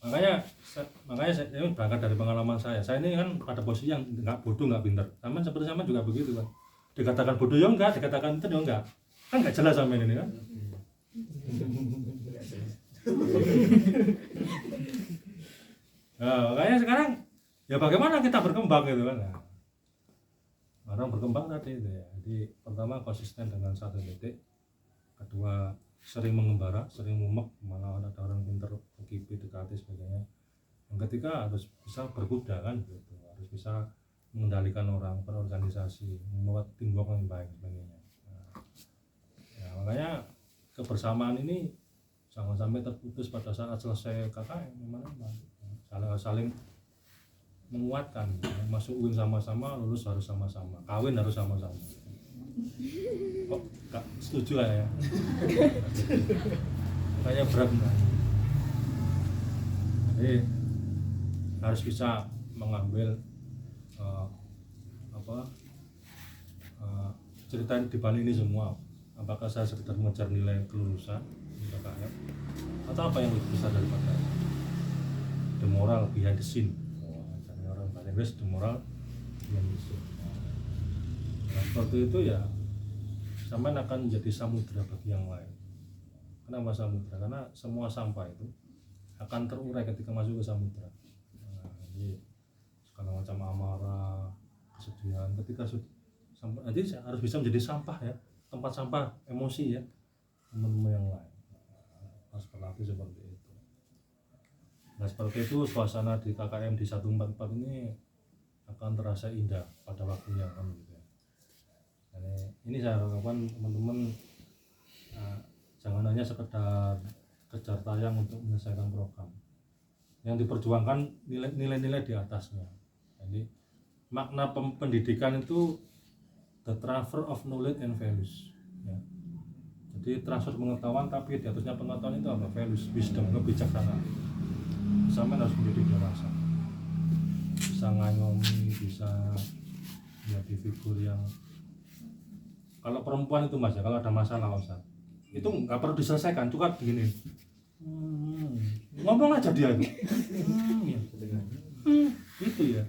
makanya saya ini berangkat dari pengalaman saya. Saya ini kan pada posisi yang nggak bodoh nggak pintar. Sama seperti sama juga begitu kan. Dikatakan bodoh ya enggak, dikatakan pintar ya enggak. Kan nggak jelas sama ini kan. Nah, makanya sekarang ya bagaimana kita berkembang gitu kan. Nah, orang berkembang tadi itu ya. Jadi pertama konsisten dengan satu titik, kedua sering mengembara, sering mumek, malah ada orang pintar UKP dekati sebagainya. Yang ketiga harus bisa berkuda kan gitu, harus bisa mengendalikan orang, berorganisasi, membuat teamwork yang baik sebagainya. Nah, ya, makanya kebersamaan ini jangan sampai terputus pada saat selesai KKN, saling menguatkan, masuk UIN sama-sama, lulus harus sama-sama, kawin harus sama-sama. Kok gak setuju lah ya? Kayak berat kan? Jadi harus bisa mengambil cerita di balik ini semua. Apakah saya sekedar mengejar nilai kelulusan di KKN atau apa yang lebih besar daripada itu? The moral behind the scene. Orang bahasa Inggris the moral behind the scene. Nah, seperti itu ya, sampean akan menjadi samudra bagi yang lain. Kenapa samudra? Karena semua sampah itu akan terurai ketika masuk ke samudra. Nah, jadi segala macam amarah, kesedihan, ketika nanti harus bisa menjadi sampah ya, tempat sampah emosi ya, teman-teman yang lain. Harus berlatih seperti itu. Nah seperti itu suasana di KKM di 144 ini akan terasa indah pada waktunya kan gitu ya. Ini saya harapkan teman-teman jangan hanya sekedar kejar tayang untuk menyelesaikan program, yang diperjuangkan nilai-nilai di atasnya. Jadi makna pendidikan itu the transfer of knowledge and values ya. Jadi transfer pengetahuan, tapi di atasnya pengetahuan itu apa? Values, wisdom, kebijaksanaan. Sama harus menjadi dewasa, bisa bisa ngayomi, bisa menjadi figur yang kalau perempuan itu Mas ya, kalau ada masalah Ustaz itu nggak perlu diselesaikan, cukup begini ngomong aja dia itu ya. Gitu ya.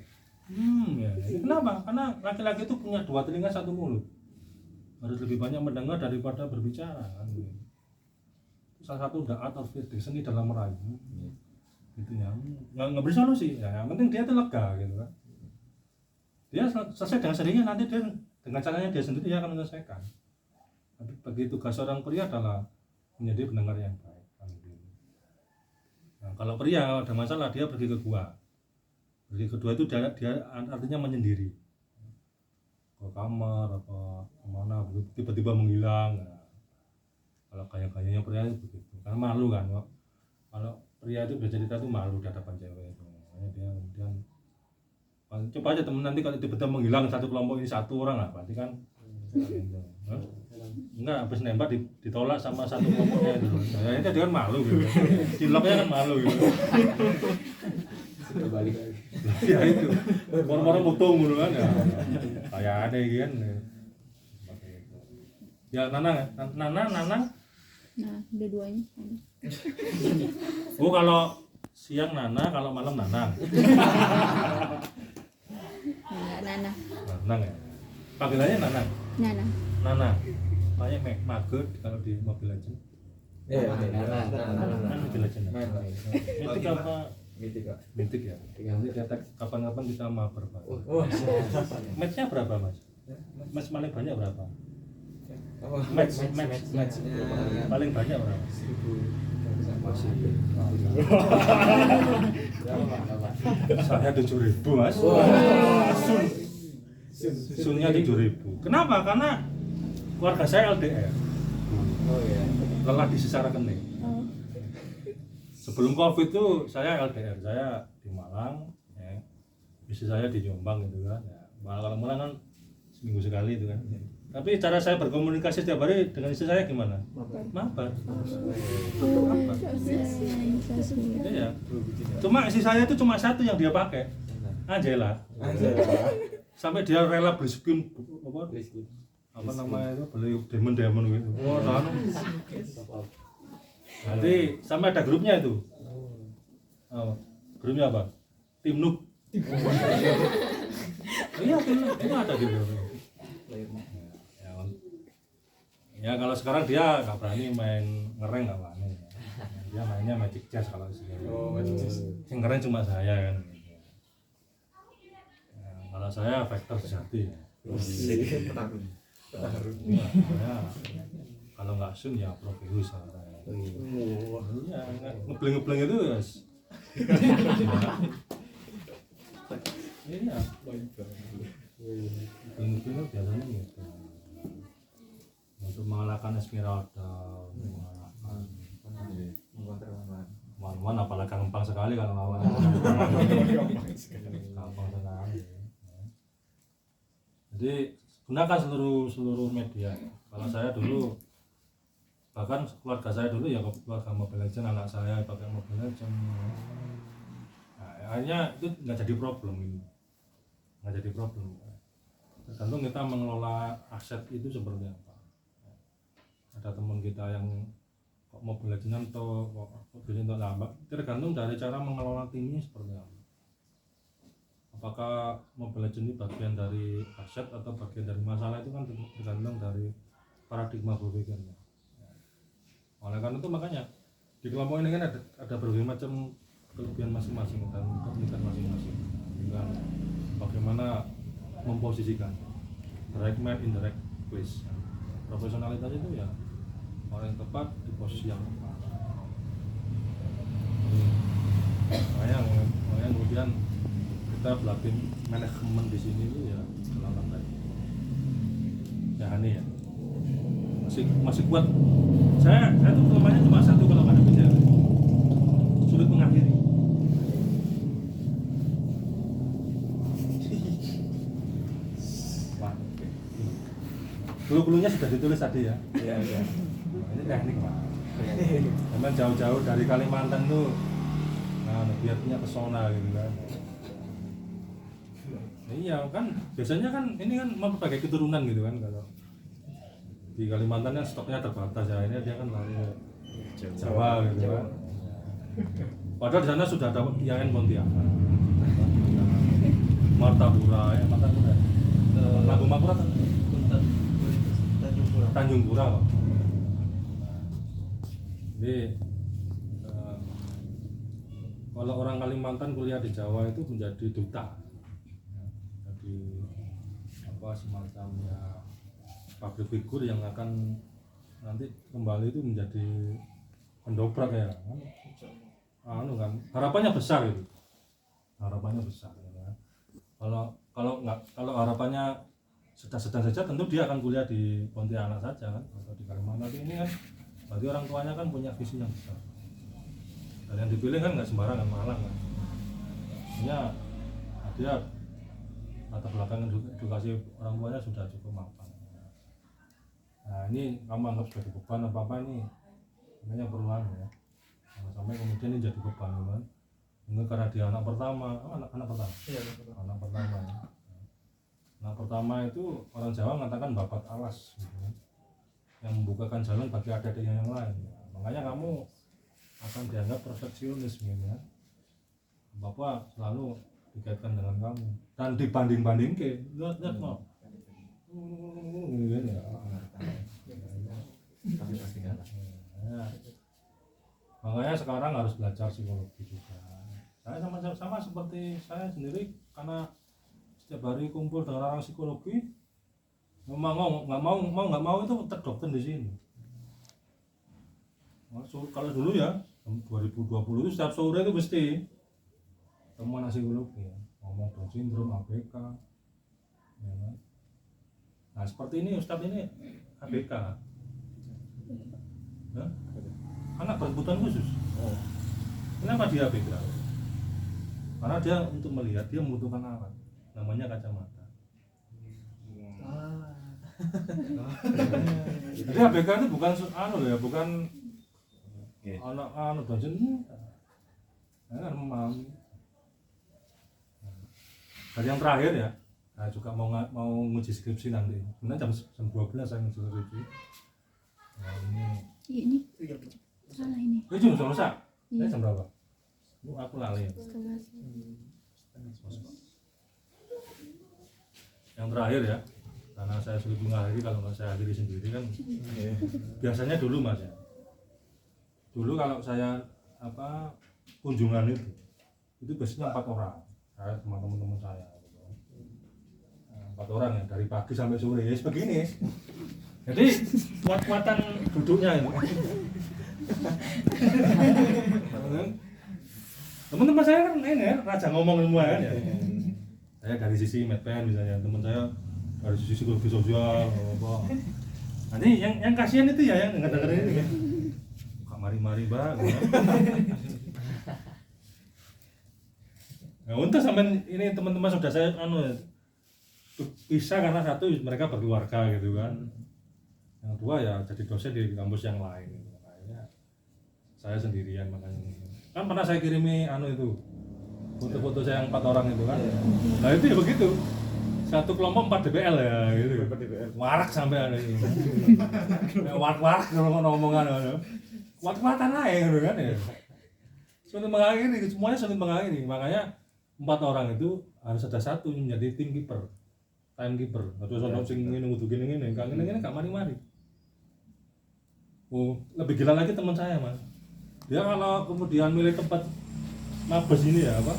Ya. Kenapa? Karena laki-laki itu punya 2 telinga 1 mulut, harus lebih banyak mendengar daripada berbicara kan. Salah satu the art of it, seni dalam merayu gitu ya, nggak beri solusi ya, yang penting dia itu lega gitu kan. Dia selesai dengan sendirinya, nanti dia dengan caranya dia sendiri dia akan menyelesaikan. Tapi bagi tugas seorang pria adalah menjadi pendengar yang baik kan gitu. Nah, kalau pria ada masalah dia pergi ke gua, pergi kedua itu dia artinya menyendiri ke kamar apa kemana tiba-tiba menghilang. Nah, kalau gaya-gayanya pria itu begitu, karena malu kan. Kalau pria itu bercerita itu malu di hadapan cewek itu, makanya dia kemudian coba aja temen nanti kalau tiba-tiba menghilang satu kelompok ini 1 orang lah, berarti kan enggak, habis nembak ditolak sama satu kelompoknya itu, nah, dia kan malu gitu, ciloknya kan malu gitu. Sudah balik lagi. Ya itu, orang-orang mutung gitu kan ya, kayak ada kan. Ya Nana. Nah, dua-duanya. Oh kalau siang Nana, kalau malam Nanang. Enggak, Nana. Nanang ya. Panggilannya Nanang. Nana. Nana. Kayak Maget kalau di Mobile Legends. Kan Mobile Legends. Mitik apa? Mitik ya. Nanti kita kapan-kapan kita mabar Pak. Match-nya berapa Mas? Match paling banyak berapa? Match paling banyak berapa? Masih. Saya 7.000 Mas. Sunnya 7.000. Kenapa? Karena keluarga saya LDR. Oh iya. Lelah di sesar kening. Sebelum Covid itu saya LDR, saya di Malang, ya. Istri saya di Jombang gitu kan. Ya. Kalau Malang kan seminggu sekali itu kan. Tapi cara saya berkomunikasi setiap hari dengan istri saya gimana? Mabar. Iya. Cuma istri saya itu cuma satu yang dia pakai, Angela. Sampai dia rela beli skin apa namanya itu, beli diamond gitu. Oh, nanti sampai ada grupnya itu. Oh, grupnya apa? Tim Noob. Iya, Tim Noob itu ada gitu. Ya kalau sekarang dia nggak berani main ngereng, nggak berani. Dia mainnya Magic Chess kalau di sini. Yang ngereng cuma saya kan. Ya, kalau saya Vector sejati. Ya, kalau nggak Sun ya Proteus saya. Iya, ngebleng itu ya. Iya. Ngebleng biasanya gitu. Untuk mengalahkan Esmeralda, mengalahkan Wan apalagi gampang sekali kalau lawan. Gampang sekali. Jadi gunakan seluruh media. Kalau saya dulu, bahkan keluarga saya dulu ya keluarga Mobile Legends, anak saya pakai Mobile Legends. Nah, akhirnya itu nggak jadi problem ini, nggak jadi problem. Tergantung kita mengelola aset itu seperti apa. Ada teman kita yang kok Mobile Legends atau kok bisnis lambat, tergantung dari cara mengelola timnya seperti apa. Apakah Mobile Legends ini bagian dari aset atau bagian dari masalah, itu kan tergantung dari paradigma berpikirnya. Oleh karena itu makanya di kelompok ini kan ada berbagai macam kelebihan masing-masing dan keunikan masing-masing. Dengan bagaimana memposisikan the right man in the right place. Profesionalitas itu ya orang yang tepat di posisi yang tepat. Makanya kemudian kita belajar manajemen di sini itu ya selamat tadi. Ya Hani ya. Masih kuat. Saya tuh kelemahannya cuma satu kalau nggak ada bicara. Sulit mengakhiri. Clue-cluenya sudah ditulis tadi ya. Iya. Ini teknik Pak. Memang jauh-jauh dari Kalimantan tuh, nah biar punya pesona gitu kan. Iya kan biasanya kan ini kan memperbaiki keturunan gitu kan kalau di Kalimantan kan stoknya terbatas ya ini dia kan lari ke Jawa gitu kan. Padahal di sana sudah ada IAIN Pontianak, Martapura ya Martapura, Lagu Makura Tanjung Pura. Jadi kalau orang Kalimantan kuliah di Jawa itu menjadi duta, jadi apa semacamnya public figure yang akan nanti kembali itu menjadi pendobrak ya kan? Kan harapannya besar itu, harapannya besar ya kan? Kalau harapannya sedang saja tentu dia akan kuliah di Pontianak saja kan atau di Kalimantan. Tapi ini kan berarti orang tuanya kan punya visi yang besar dan yang dipilih kan nggak sembarangan Malang kan ya dia latar belakang edukasi orang tuanya sudah cukup mapan. Nah ini kamu anggap sebagai beban apa ini makanya perluan ya sampai kemudian ini jadi beban kan mungkin karena dia anak pertama anak pertama ya. Anak pertama itu orang Jawa mengatakan babat alas gitu, yang membukakan jalan bagi adik-adiknya yang lain ya. Makanya kamu akan dianggap perfeksionis gitu ya. Bapak selalu dikaitkan dengan kamu dan dibanding-banding ke lihat mau gini ya. Tapi pasti kalah. Makanya sekarang harus belajar psikologi juga. Saya sama seperti saya sendiri karena setiap hari kumpul dengan orang psikologi, nggak mau itu terdoktrin di sini. Kalau dulu ya 2020 itu setiap sore itu mesti temuan psikologi ya. Ngomong Down syndrome, ABK ya kan? Nah seperti ini Ustadz ini ABK ya? Anak berkebutuhan khusus. Kenapa dia ABK? Karena dia untuk melihat dia membutuhkan alat namanya kacamata. Jadi ABK itu bukan ya, bukan anak Down syndrome. Kan memahami. Dan yang terakhir ya, saya juga mau nguji skripsi nanti. Sebenarnya jam 12 saya nguji skripsi. Nah ini salah ini. Ini jam selesai. Ini jam berapa? Aku lali. Yang terakhir ya, karena saya sulit mengakhiri kalau nggak saya akhiri sendiri kan. Biasanya dulu mas ya. Dulu kalau saya kunjungan itu biasanya 4 orang. Saya sama teman-teman saya. 4 orang ya dari pagi sampai sore ya begini. Jadi kuat-kuatan duduknya ini. Teman-teman saya kan ini ya, raja ngomong semua kan ya. Saya dari sisi medpen misalnya, teman saya dari sisi psikologi sosial apa. Nanti yang kasihan itu ya yang dengar-dengar ini ya. Kak mari-mari Mbak. Nah, untuk sampai ini teman-teman sudah saya bisa karena satu mereka berkeluarga gitu kan. Yang dua ya jadi dosen di kampus yang lain gitu. Makanya saya sendirian makanya. Kan pernah saya kirimi itu foto-foto saya yang 4 orang itu kan. Nah itu ya begitu. Satu kelompok 4 DPL ya gitu. Warak sampai ada ini. Warak kalau ngomongan kuat-kuatan aja gitu kan ya. Sulit mengakhiri, semuanya sulit mengakhiri. Makanya 4 orang itu harus ada satu yang menjadi tim kiper, time keeper. Atau sono sing ngene kudu gini-gini, kang ngene gak mari-mari. Oh, lebih gila lagi teman saya, Mas. Dia kalau kemudian milih tempat mabes ini ya, apa?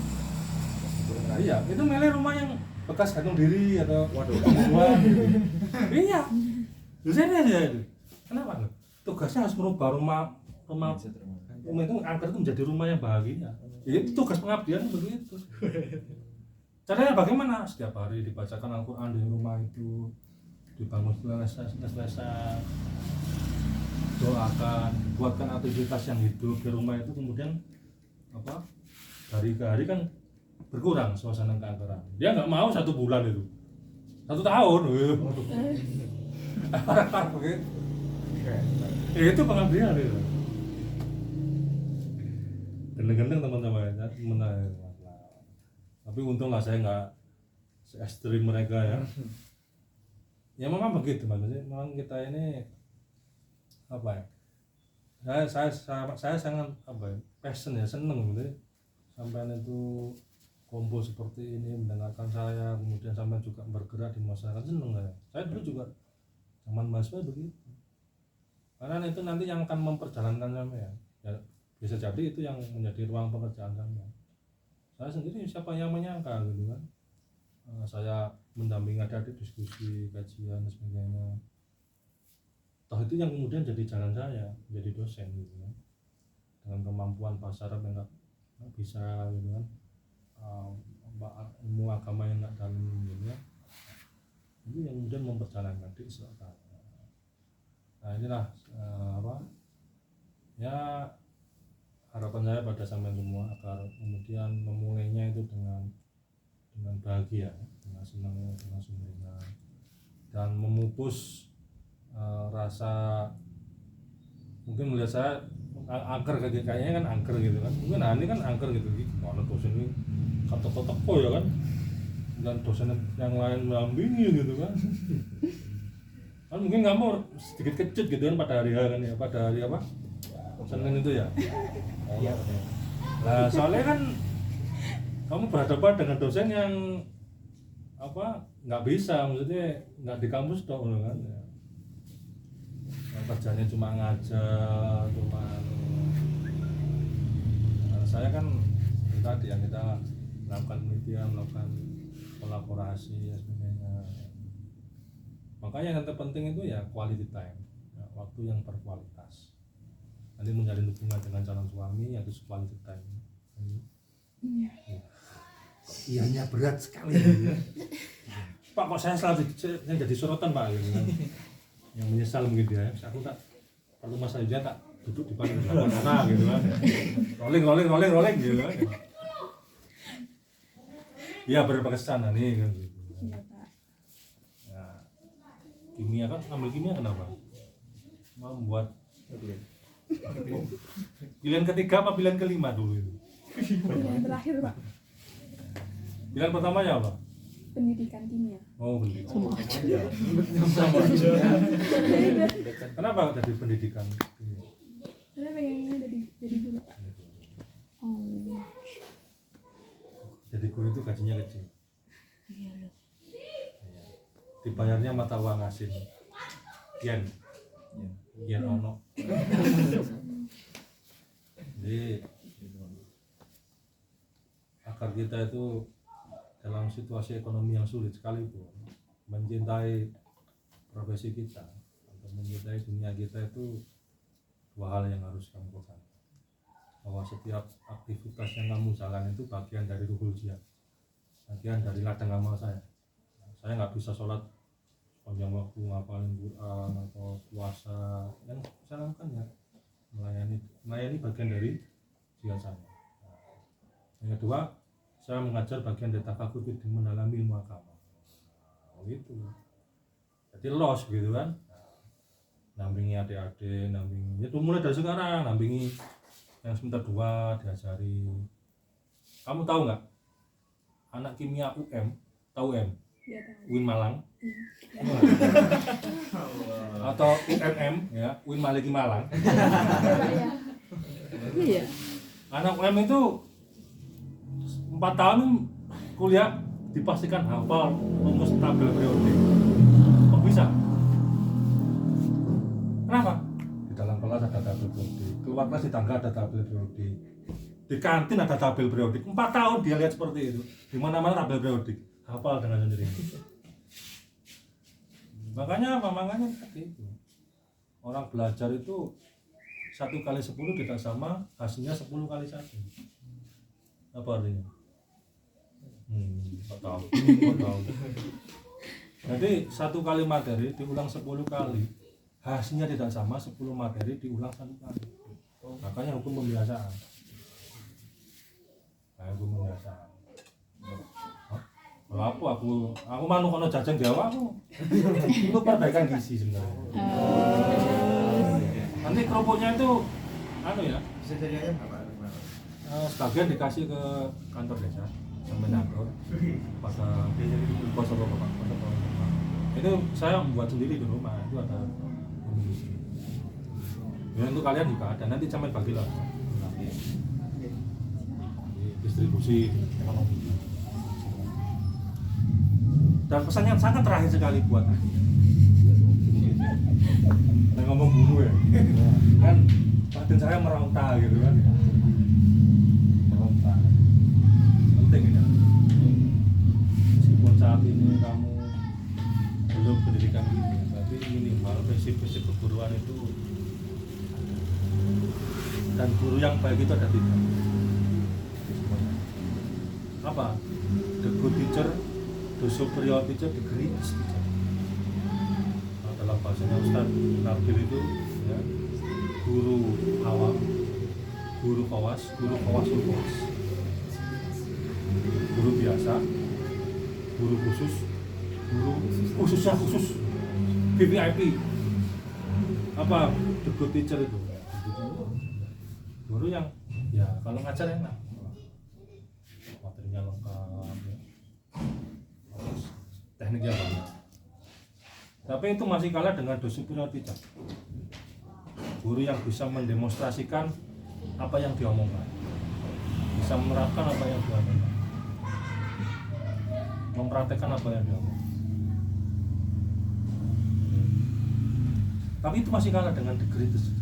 Nah, iya, itu milih rumah yang bekas gantung diri atau pembunuhan gitu. Iya. Dosennya aja itu. Kenapa? Tugasnya harus merubah rumah itu angker itu menjadi rumah yang bahagia. Itu tugas pengabdian begitu. Caranya bagaimana? Setiap hari dibacakan Al-Quran di rumah itu, dibangun selesai, doakan, buatkan aktivitas yang hidup di rumah itu, kemudian hari ke hari kan berkurang suasana keangkeran. Dia nggak mau 1 bulan itu, 1 tahun. Itu pengabdian itu. Gendeng-gendeng teman-teman. Tapi untung lah saya ekstrim mereka ya. Ya memang begitu maksudnya, memang kita ini apa ya? Saya sangat apa ya? Passion ya, seneng gitu. Sampai itu kumpul seperti ini mendengarkan saya, kemudian sampai juga bergerak di masyarakat, seneng ya. Saya dulu juga zaman mahasiswa begitu. Karena itu nanti yang akan memperjalankan sampai ya, bisa jadi itu yang menjadi ruang pekerjaan sampai. Saya sendiri siapa yang menyangka gitu kan. Saya mendampingi adik-adik diskusi, kajian dan sebagainya. Toh itu yang kemudian jadi jalan saya, jadi dosen gitu kan. Dengan kemampuan bahasa Arab yang nggak bisa gitu kan. Ilmu agama yang nggak dalam gitu ya. Itu yang kemudian memperjalankan di Israel. Nah inilah ya harapan saya pada sampean semua agar kemudian memulainya itu dengan bahagia, dengan senang, dengan sumringah, dan memupus rasa mungkin melihat saya angker kayaknya kan angker gitu kan, mungkin ini kan angker gitu, mana dosen ini kata-kata ya kan, dan dosen yang lain mendampingi gitu kan. Kan mungkin kamu sedikit kecut gitu kan pada hari kan ya, pada hari apa? Senin itu ya. Iya. Nah, soalnya kan kamu berhadapan dengan dosen yang apa? Nggak bisa, maksudnya nggak di kampus dong kan. Ya. Yang kerjanya cuma ngajar, cuma saya kan tadi yang kita melakukan penelitian, melakukan kolaborasi dan sebagainya. Makanya yang terpenting itu ya quality time, ya, waktu yang berkualitas. Nanti menjalin hubungan dengan calon suami yaitu quality time. Iya. Iyanya berat sekali. Ya. Pak kok saya selalu yang jadi sorotan Pak gitu kan. Yang menyesal mungkin dia. Aku tak perlu masa ujian tak duduk di paling depan sana gitu kan. Rolling gitu kan. Iya berapa kesana nih kan gitu. Iya Pak. Nah, kimia kan ambil kimia kenapa? Membuat pilihan ketiga apa pilihan kelima dulu itu? Yang terakhir Pak, Pilihan pertamanya apa? pendidikan kimia. Oh pendidikan. Sama aja. Sama aja. Kenapa tadi pendidikan? Saya pengennya jadi guru Pak. Oh. Jadi guru itu gajinya kecil. Iya loh. Dibayarnya mata uang asing. Yen. Yen ono. Jadi agar kita itu dalam situasi ekonomi yang sulit sekalipun mencintai profesi kita atau mencintai dunia kita itu dua hal yang harus kamu pegang, bahwa setiap aktivitas yang kamu jalan itu bagian dari ruhul jihad, bagian dari ladang amal saya nggak bisa sholat panjang waktu ngapalin Quran atau puasa, yang saya lakukan ya melayani bagian dari jihad saya. Yang kedua, saya mengajar bagian dari tafakur di mendalami ilmu agama. Gitu. Jadi los gitu kan. Nampingi adik-adik, nampingi. Itu mulai dari sekarang nampingi yang semester 2 diajari. Kamu tahu nggak? Anak kimia UM, tahu UM? Iya tahu. UIN Malang. Atau UMM ya, UIN Maliki Malang. Iya. Iya. Anak UM itu 4 tahun kuliah dipastikan hafal rumus tabel periodik. Kok bisa? Kenapa? Di dalam kelas ada tabel periodik, keluar kelas di tangga ada tabel periodik, di kantin ada tabel periodik. 4 tahun dia lihat seperti itu, di mana-mana tabel periodik, hafal dengan sendiri. Makanya apa? Makanya seperti itu. Orang belajar itu 1 kali 10 tidak sama hasilnya 10 kali 1. Apa artinya? Nggak tahu. Jadi 1 kali materi diulang 10 kali, hasilnya tidak sama 10 materi diulang 1 kali. Makanya hukum pembiasaan. Nah, hukum pembiasaan. Kalau aku manuk kono jajan Jawa aku. Itu perbaikan gizi sebenarnya. Nanti kerupuknya itu ya. Bisa jadi ayam nggak Pak? Sebagian dikasih ke kantor desa, sampai nyakur pada pos apa bapak pos apa itu saya membuat sendiri di rumah itu ada kondisi ya untuk kalian juga ada nanti sampai bagilah nanti distribusi ekonomi dan pesannya sangat terakhir sekali buat ngomong guru ya kan batin saya meronta gitu kan meronta penting ya meskipun saat ini kamu belum pendidikan ini tapi minimal prinsip-prinsip keguruan itu dan guru yang baik itu ada 3 apa? The good teacher, the superior teacher, the greatest teacher. Dalam bahasanya Ustaz Nabil itu ya, guru awam, guru kawas ulkowas, guru biasa, guru khusus, guru khusus, VVIP. Apa the good teacher itu? Guru yang ya kalau ngajar enak, materinya lengkap, ya. Tekniknya banyak. Tapi itu masih kalah dengan the superior teacher. Guru yang bisa mendemonstrasikan apa yang diomongkan, bisa menerapkan apa yang diomongkan, mempraktekkan apa yang diomongkan. Tapi itu masih kalah dengan the greatest.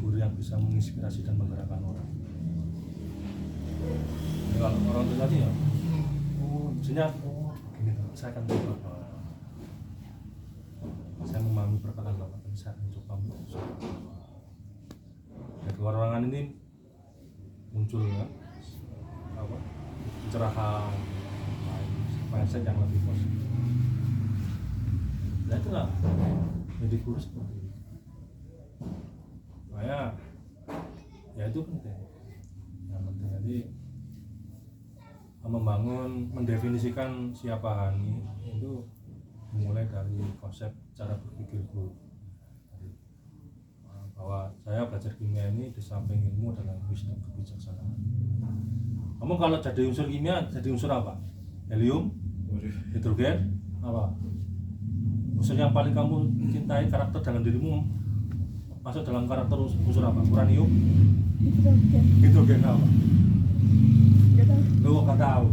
Guru yang bisa menginspirasi dan menggerakkan orang. Ya, kalau orang itu tadi ya, maksudnya gini, saya akan coba. Saya memahami perkataan Bapak, tapi saya akan coba ya, kewarangan ini muncul ya, apa, pencerahan, mindset yang lebih positif. Nah itulah jadi guru seperti itu. Supaya ya itu penting. Yang penting jadi membangun, mendefinisikan siapa Hani itu mulai dari konsep cara berpikir guru. Bahwa saya belajar kimia ini di samping ilmu adalah wisdom, kebijaksanaan. Kamu kalau jadi unsur kimia, jadi unsur apa? Helium, hidrogen, apa? Unsur yang paling kamu cintai karakter dalam dirimu masuk dalam karakter unsur apa? Uranium, hidrogen apa? Lu nggak tahu.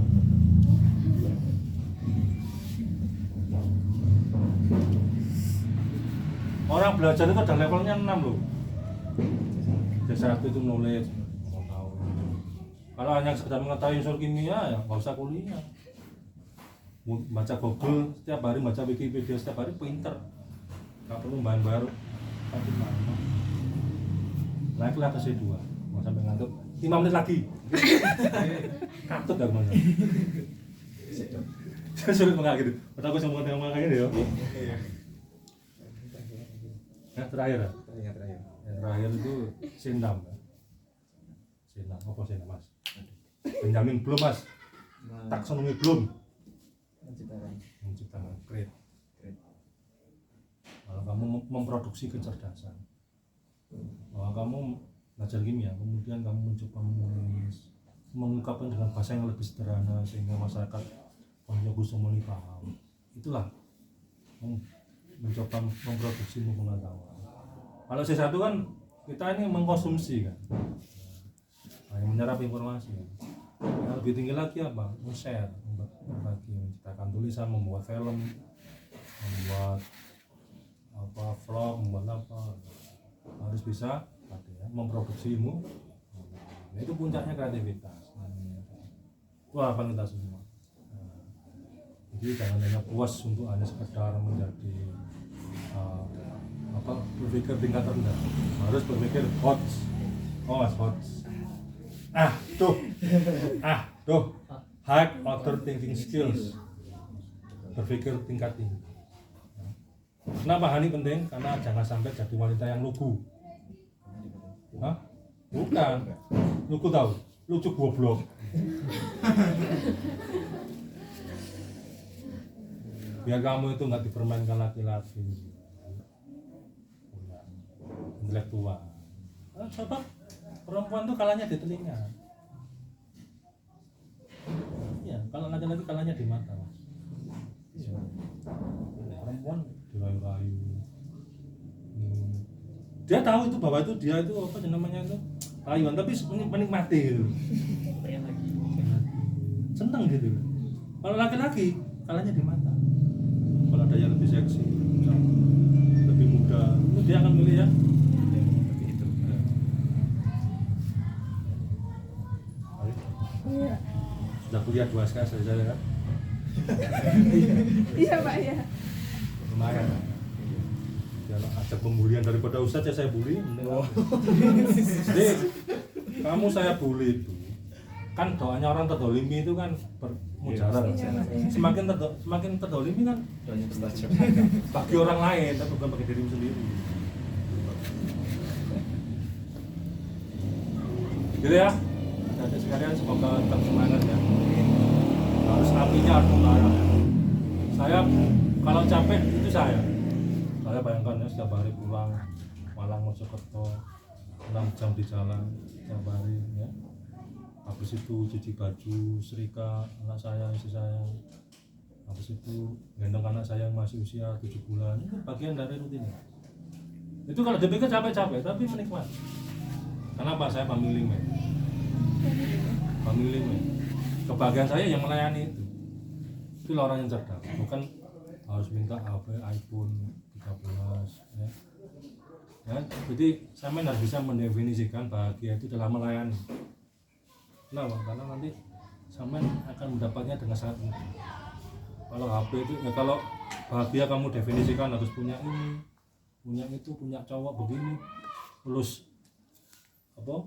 Orang belajar itu ada levelnya 6 loh. C1 itu knowledge, mau tahu. Kalau hanya sekedar mengetahui unsur kimia ya nggak usah kuliah. Baca Google setiap hari, baca Wikipedia setiap hari, pinter. Nggak perlu bahan baru. Tapi mana? Naiklah ke C2, mau sampai ngantuk 5 menit lagi. Katut dah kemana? Saya sulit mengakhiri. Padahal aku sama dengan mengakhiri ya. Yang terakhir ya? Yang terakhir itu Sindam ya? Sindam, apa Sindam mas? Benjamin Bloom mas? Taksonomi Bloom? Menciptakan create. Kalau kamu memproduksi kecerdasan, kalau kamu belajar kimia, kemudian kamu mencoba menulis, mengungkapkan dengan bahasa yang lebih sederhana sehingga masyarakat Banyuwangi paham, itulah mencoba memproduksi pengetahuan. Kalau C1 kan kita ini mengkonsumsi kan, menyerap informasi. Yang lebih tinggi lagi apa? Men-share, berbagi, menciptakan tulisan, membuat film, membuat apa vlog, membuat apa, harus bisa memproduksi ilmu. Nah, itu puncaknya kreativitas. Itu harapan kita semua. Jadi jangan hanya puas untuk hanya sekedar menjadi berpikir tingkat rendah, harus berpikir hot, tuh high order thinking skills, berpikir tingkat tinggi. Kenapa Hani penting? Karena jangan sampai jadi wanita yang lugu. Hah? Bukan, lugu tahu, lucu goblok. Biar kamu itu nggak dipermainkan laki-laki, intelektual. Coba perempuan tuh kalanya di telinga. Kalau laki-laki kalahnya di mata, Mas. Iya. Perempuan dirayu-rayu. Dia tahu itu bahwa itu dia itu apa namanya itu rayuan, tapi menikmati gitu. Pengen lagi. Seneng gitu. Kalau laki-laki kalahnya di mata. Kalau ada yang lebih seksi, lebih muda, itu dia akan milih ya. Tapi itu. Iya. Sudah kuliah 2 SKS saya kan. Iya Pak ya. Lumayan. Kalau ada pembulian daripada Ustadz ya saya bully. Jadi kamu saya bully itu kan doanya orang terdolimi itu kan bermujarab. Semakin terdolimi kan Doanya terbaca. bagi orang lain tapi bukan bagi dirimu sendiri. Gitu ya. Adik sekalian semoga tetap semangat ya. Harus apinya harus membara ya. Saya kalau capek itu saya bayangkan ya setiap hari pulang Malang Mojokerto 6 jam di jalan setiap hari ya. Habis itu cuci baju, setrika anak saya, istri saya. Habis itu gendong anak saya yang masih usia 7 bulan. Itu bagian dari rutinnya. Itu kalau dipikir capek-capek tapi menikmati. Kenapa saya family man? Family man. Kebahagiaan saya yang melayani itu. Itulah orang yang cerdas, bukan harus minta HP, iPhone 13 ya. Ya, jadi saya harus bisa mendefinisikan bahagia itu dalam melayani. Kenapa? Karena nanti sampean akan mendapatnya dengan sangat mudah. Kalau HP itu ya, kalau bahagia kamu definisikan harus punya ini, punya itu, punya cowok begini, lulus apa?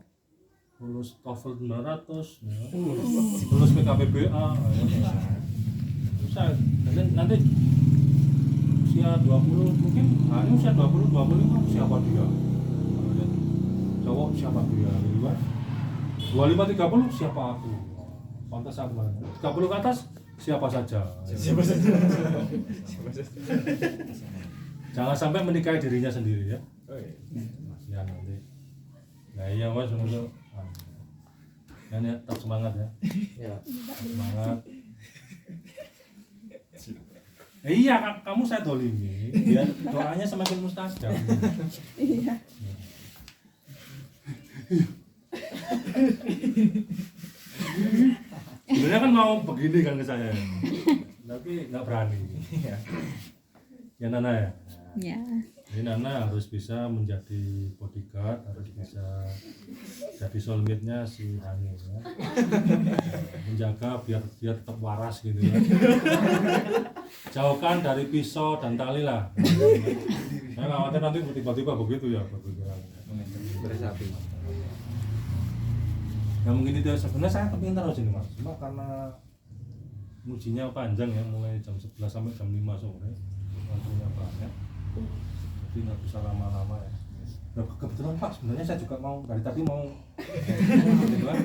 Lulus TOEFL 900 ya. Lulus PKBBA ya. Susah. Nanti usia 20 mungkin, nah ini usia 20, 25 siapa dia? Cowok siapa dia? 25, 30 siapa aku? Pantas aku mana? 30 ke atas siapa saja? Siapa saja. Siapa saja. Jangan sampai menikahi dirinya sendiri ya. Oh iya. Ya nanti. Nah iya mas, untuk ya tetap semangat ya. Ya. Semangat. Iya, kamu saya dolimi, biar doanya semakin mustajab. Iya. Sebenarnya kan mau begini kan ke saya, tapi nggak berani. Ya Nana ya. Ya. Jadi Nana harus bisa menjadi bodyguard, harus bisa jadi soulmate-nya si Hani ya. Menjaga biar tetap waras gitu ya. Jauhkan dari pisau dan tali lah. Saya khawatir nanti tiba-tiba begitu ya berpikiran. Beresapi. Ya mungkin itu sebenarnya saya kepingin taruh sini mas, cuma karena ujinya panjang ya, mulai jam 11 sampai jam 5 sore waktunya banyak, jadi nggak bisa lama-lama ya. Nah, kebetulan pak sebenarnya saya juga mau dari tadi mau gitu kan,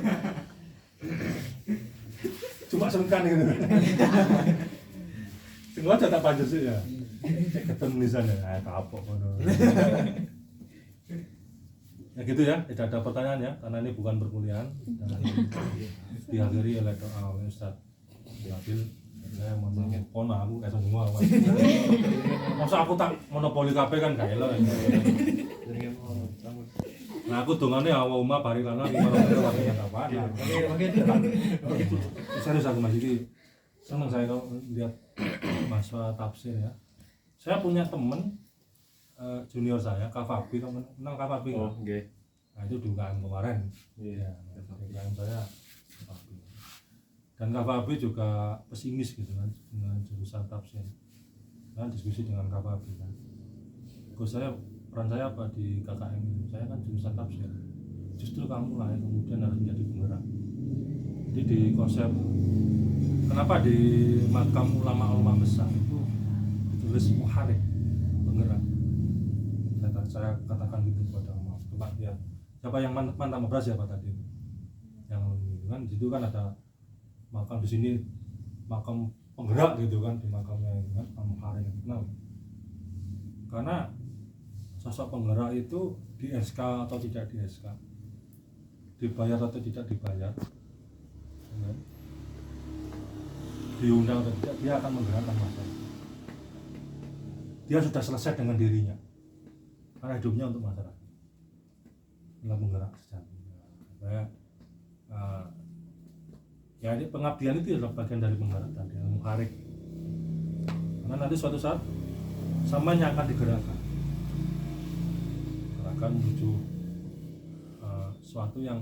cuma sengkan gitu. Semua aja tak panjang sih ya, ketemu tulisannya, kapok kono. Ya gitu ya, tidak ada pertanyaan ya, karena ini bukan perkuliahan. Diakhiri oleh doa oleh Ustaz Yabil. Saya mau pona aku kayak semua. Masa aku tak monopoli KP kan gak elok. Nah aku dongane awal umah barikana lima apa. Serius aku Mas iki seneng saya kalau lihat mahasiswa tafsir ya. Saya punya temen junior saya, Kak Fabi, kamu kenal Kak Fabi? Oh, oke. Nah itu di UKM kemarin. Iya, UKM saya Kak Fabi. Dan Kak Fabi juga pesimis gitu kan dengan jurusan tafsir. Kan diskusi dengan Kak Fabi kan. Peran saya apa di KKM ini? Saya kan jurusan tafsir. Justru kamu lah yang kemudian harus menjadi penggerak. Jadi di konsep kenapa di makam ulama-ulama besar itu ditulis muharrik, penggerak. Saya katakan gitu kepada Om. Coba lihat siapa yang mantap beras siapa tadi yang kan di situ kan ada makam di sini makam penggerak gitu kan, di makamnya itu kan hari itu kenal karena sosok penggerak itu di SK atau tidak di SK, dibayar atau tidak dibayar, diundang atau tidak, dia akan menggerakkan massa. Dia sudah selesai dengan dirinya, karena hidupnya untuk masyarakat. Inilah penggerak sejati. Supaya ya ini pengabdian itu adalah bagian dari penggerak tadi, yang mengharik. Karena nanti suatu saat samanya akan digerakkan menuju sesuatu yang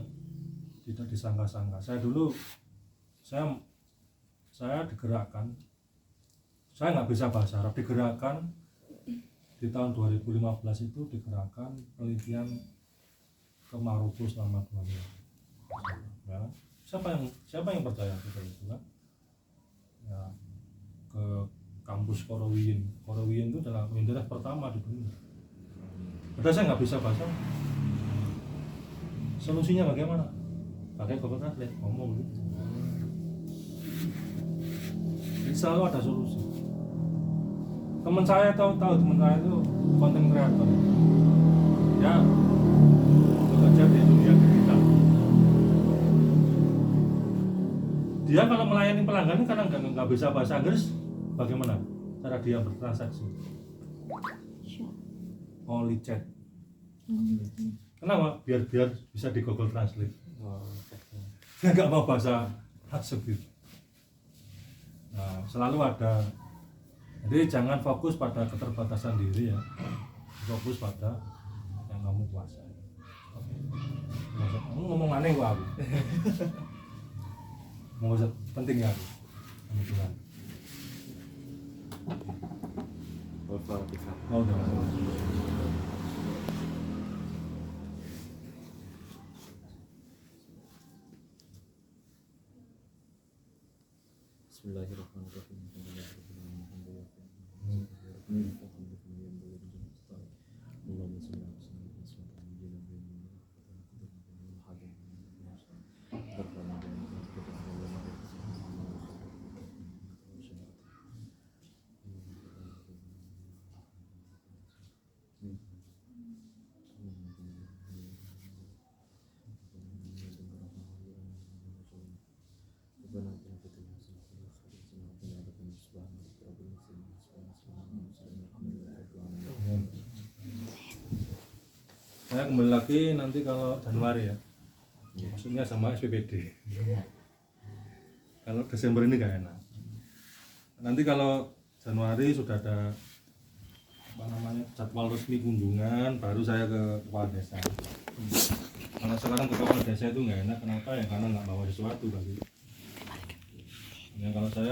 tidak disangka-sangka. Saya dulu saya digerakkan, saya nggak bisa bahasa Arab, digerakkan di tahun 2015 itu digerakkan penelitian ke Maroko selama 2 minggu. Ya, siapa yang percaya itu kan? Ya, ke kampus Korowiyin. Korowiyin itu adalah universitas pertama di dunia. Padahal saya nggak bisa bahasa. Solusinya bagaimana? Pakai Google Translate, ngomong gitu. Jadi selalu ada solusi. Teman saya tahu teman saya itu konten kreator. Ya, bekerja di dunia digital. Dia kalau melayani pelanggan karena nggak bisa bahasa Inggris, bagaimana cara dia bertransaksi? Only chat. Kenapa? Biar bisa di Google Translate. Dia nggak mau bahasa asing gitu. Nah, selalu ada. Jadi jangan fokus pada keterbatasan diri ya, fokus pada yang kamu kuasai. Kamu ngomong aneh kok aku. Mau penting ya, kebetulan. Oh, udah. Bismillahirrahmanirrahim. Saya kembali lagi nanti kalau Januari ya, maksudnya sama SPPD. Kalau Desember ini gak enak. Nanti kalau Januari sudah ada jadwal resmi kunjungan, baru saya ke kepala desa. Kalau sekarang ke kepala desa itu nggak enak, kenapa ya? Karena nggak bawa sesuatu lagi. Ya kalau saya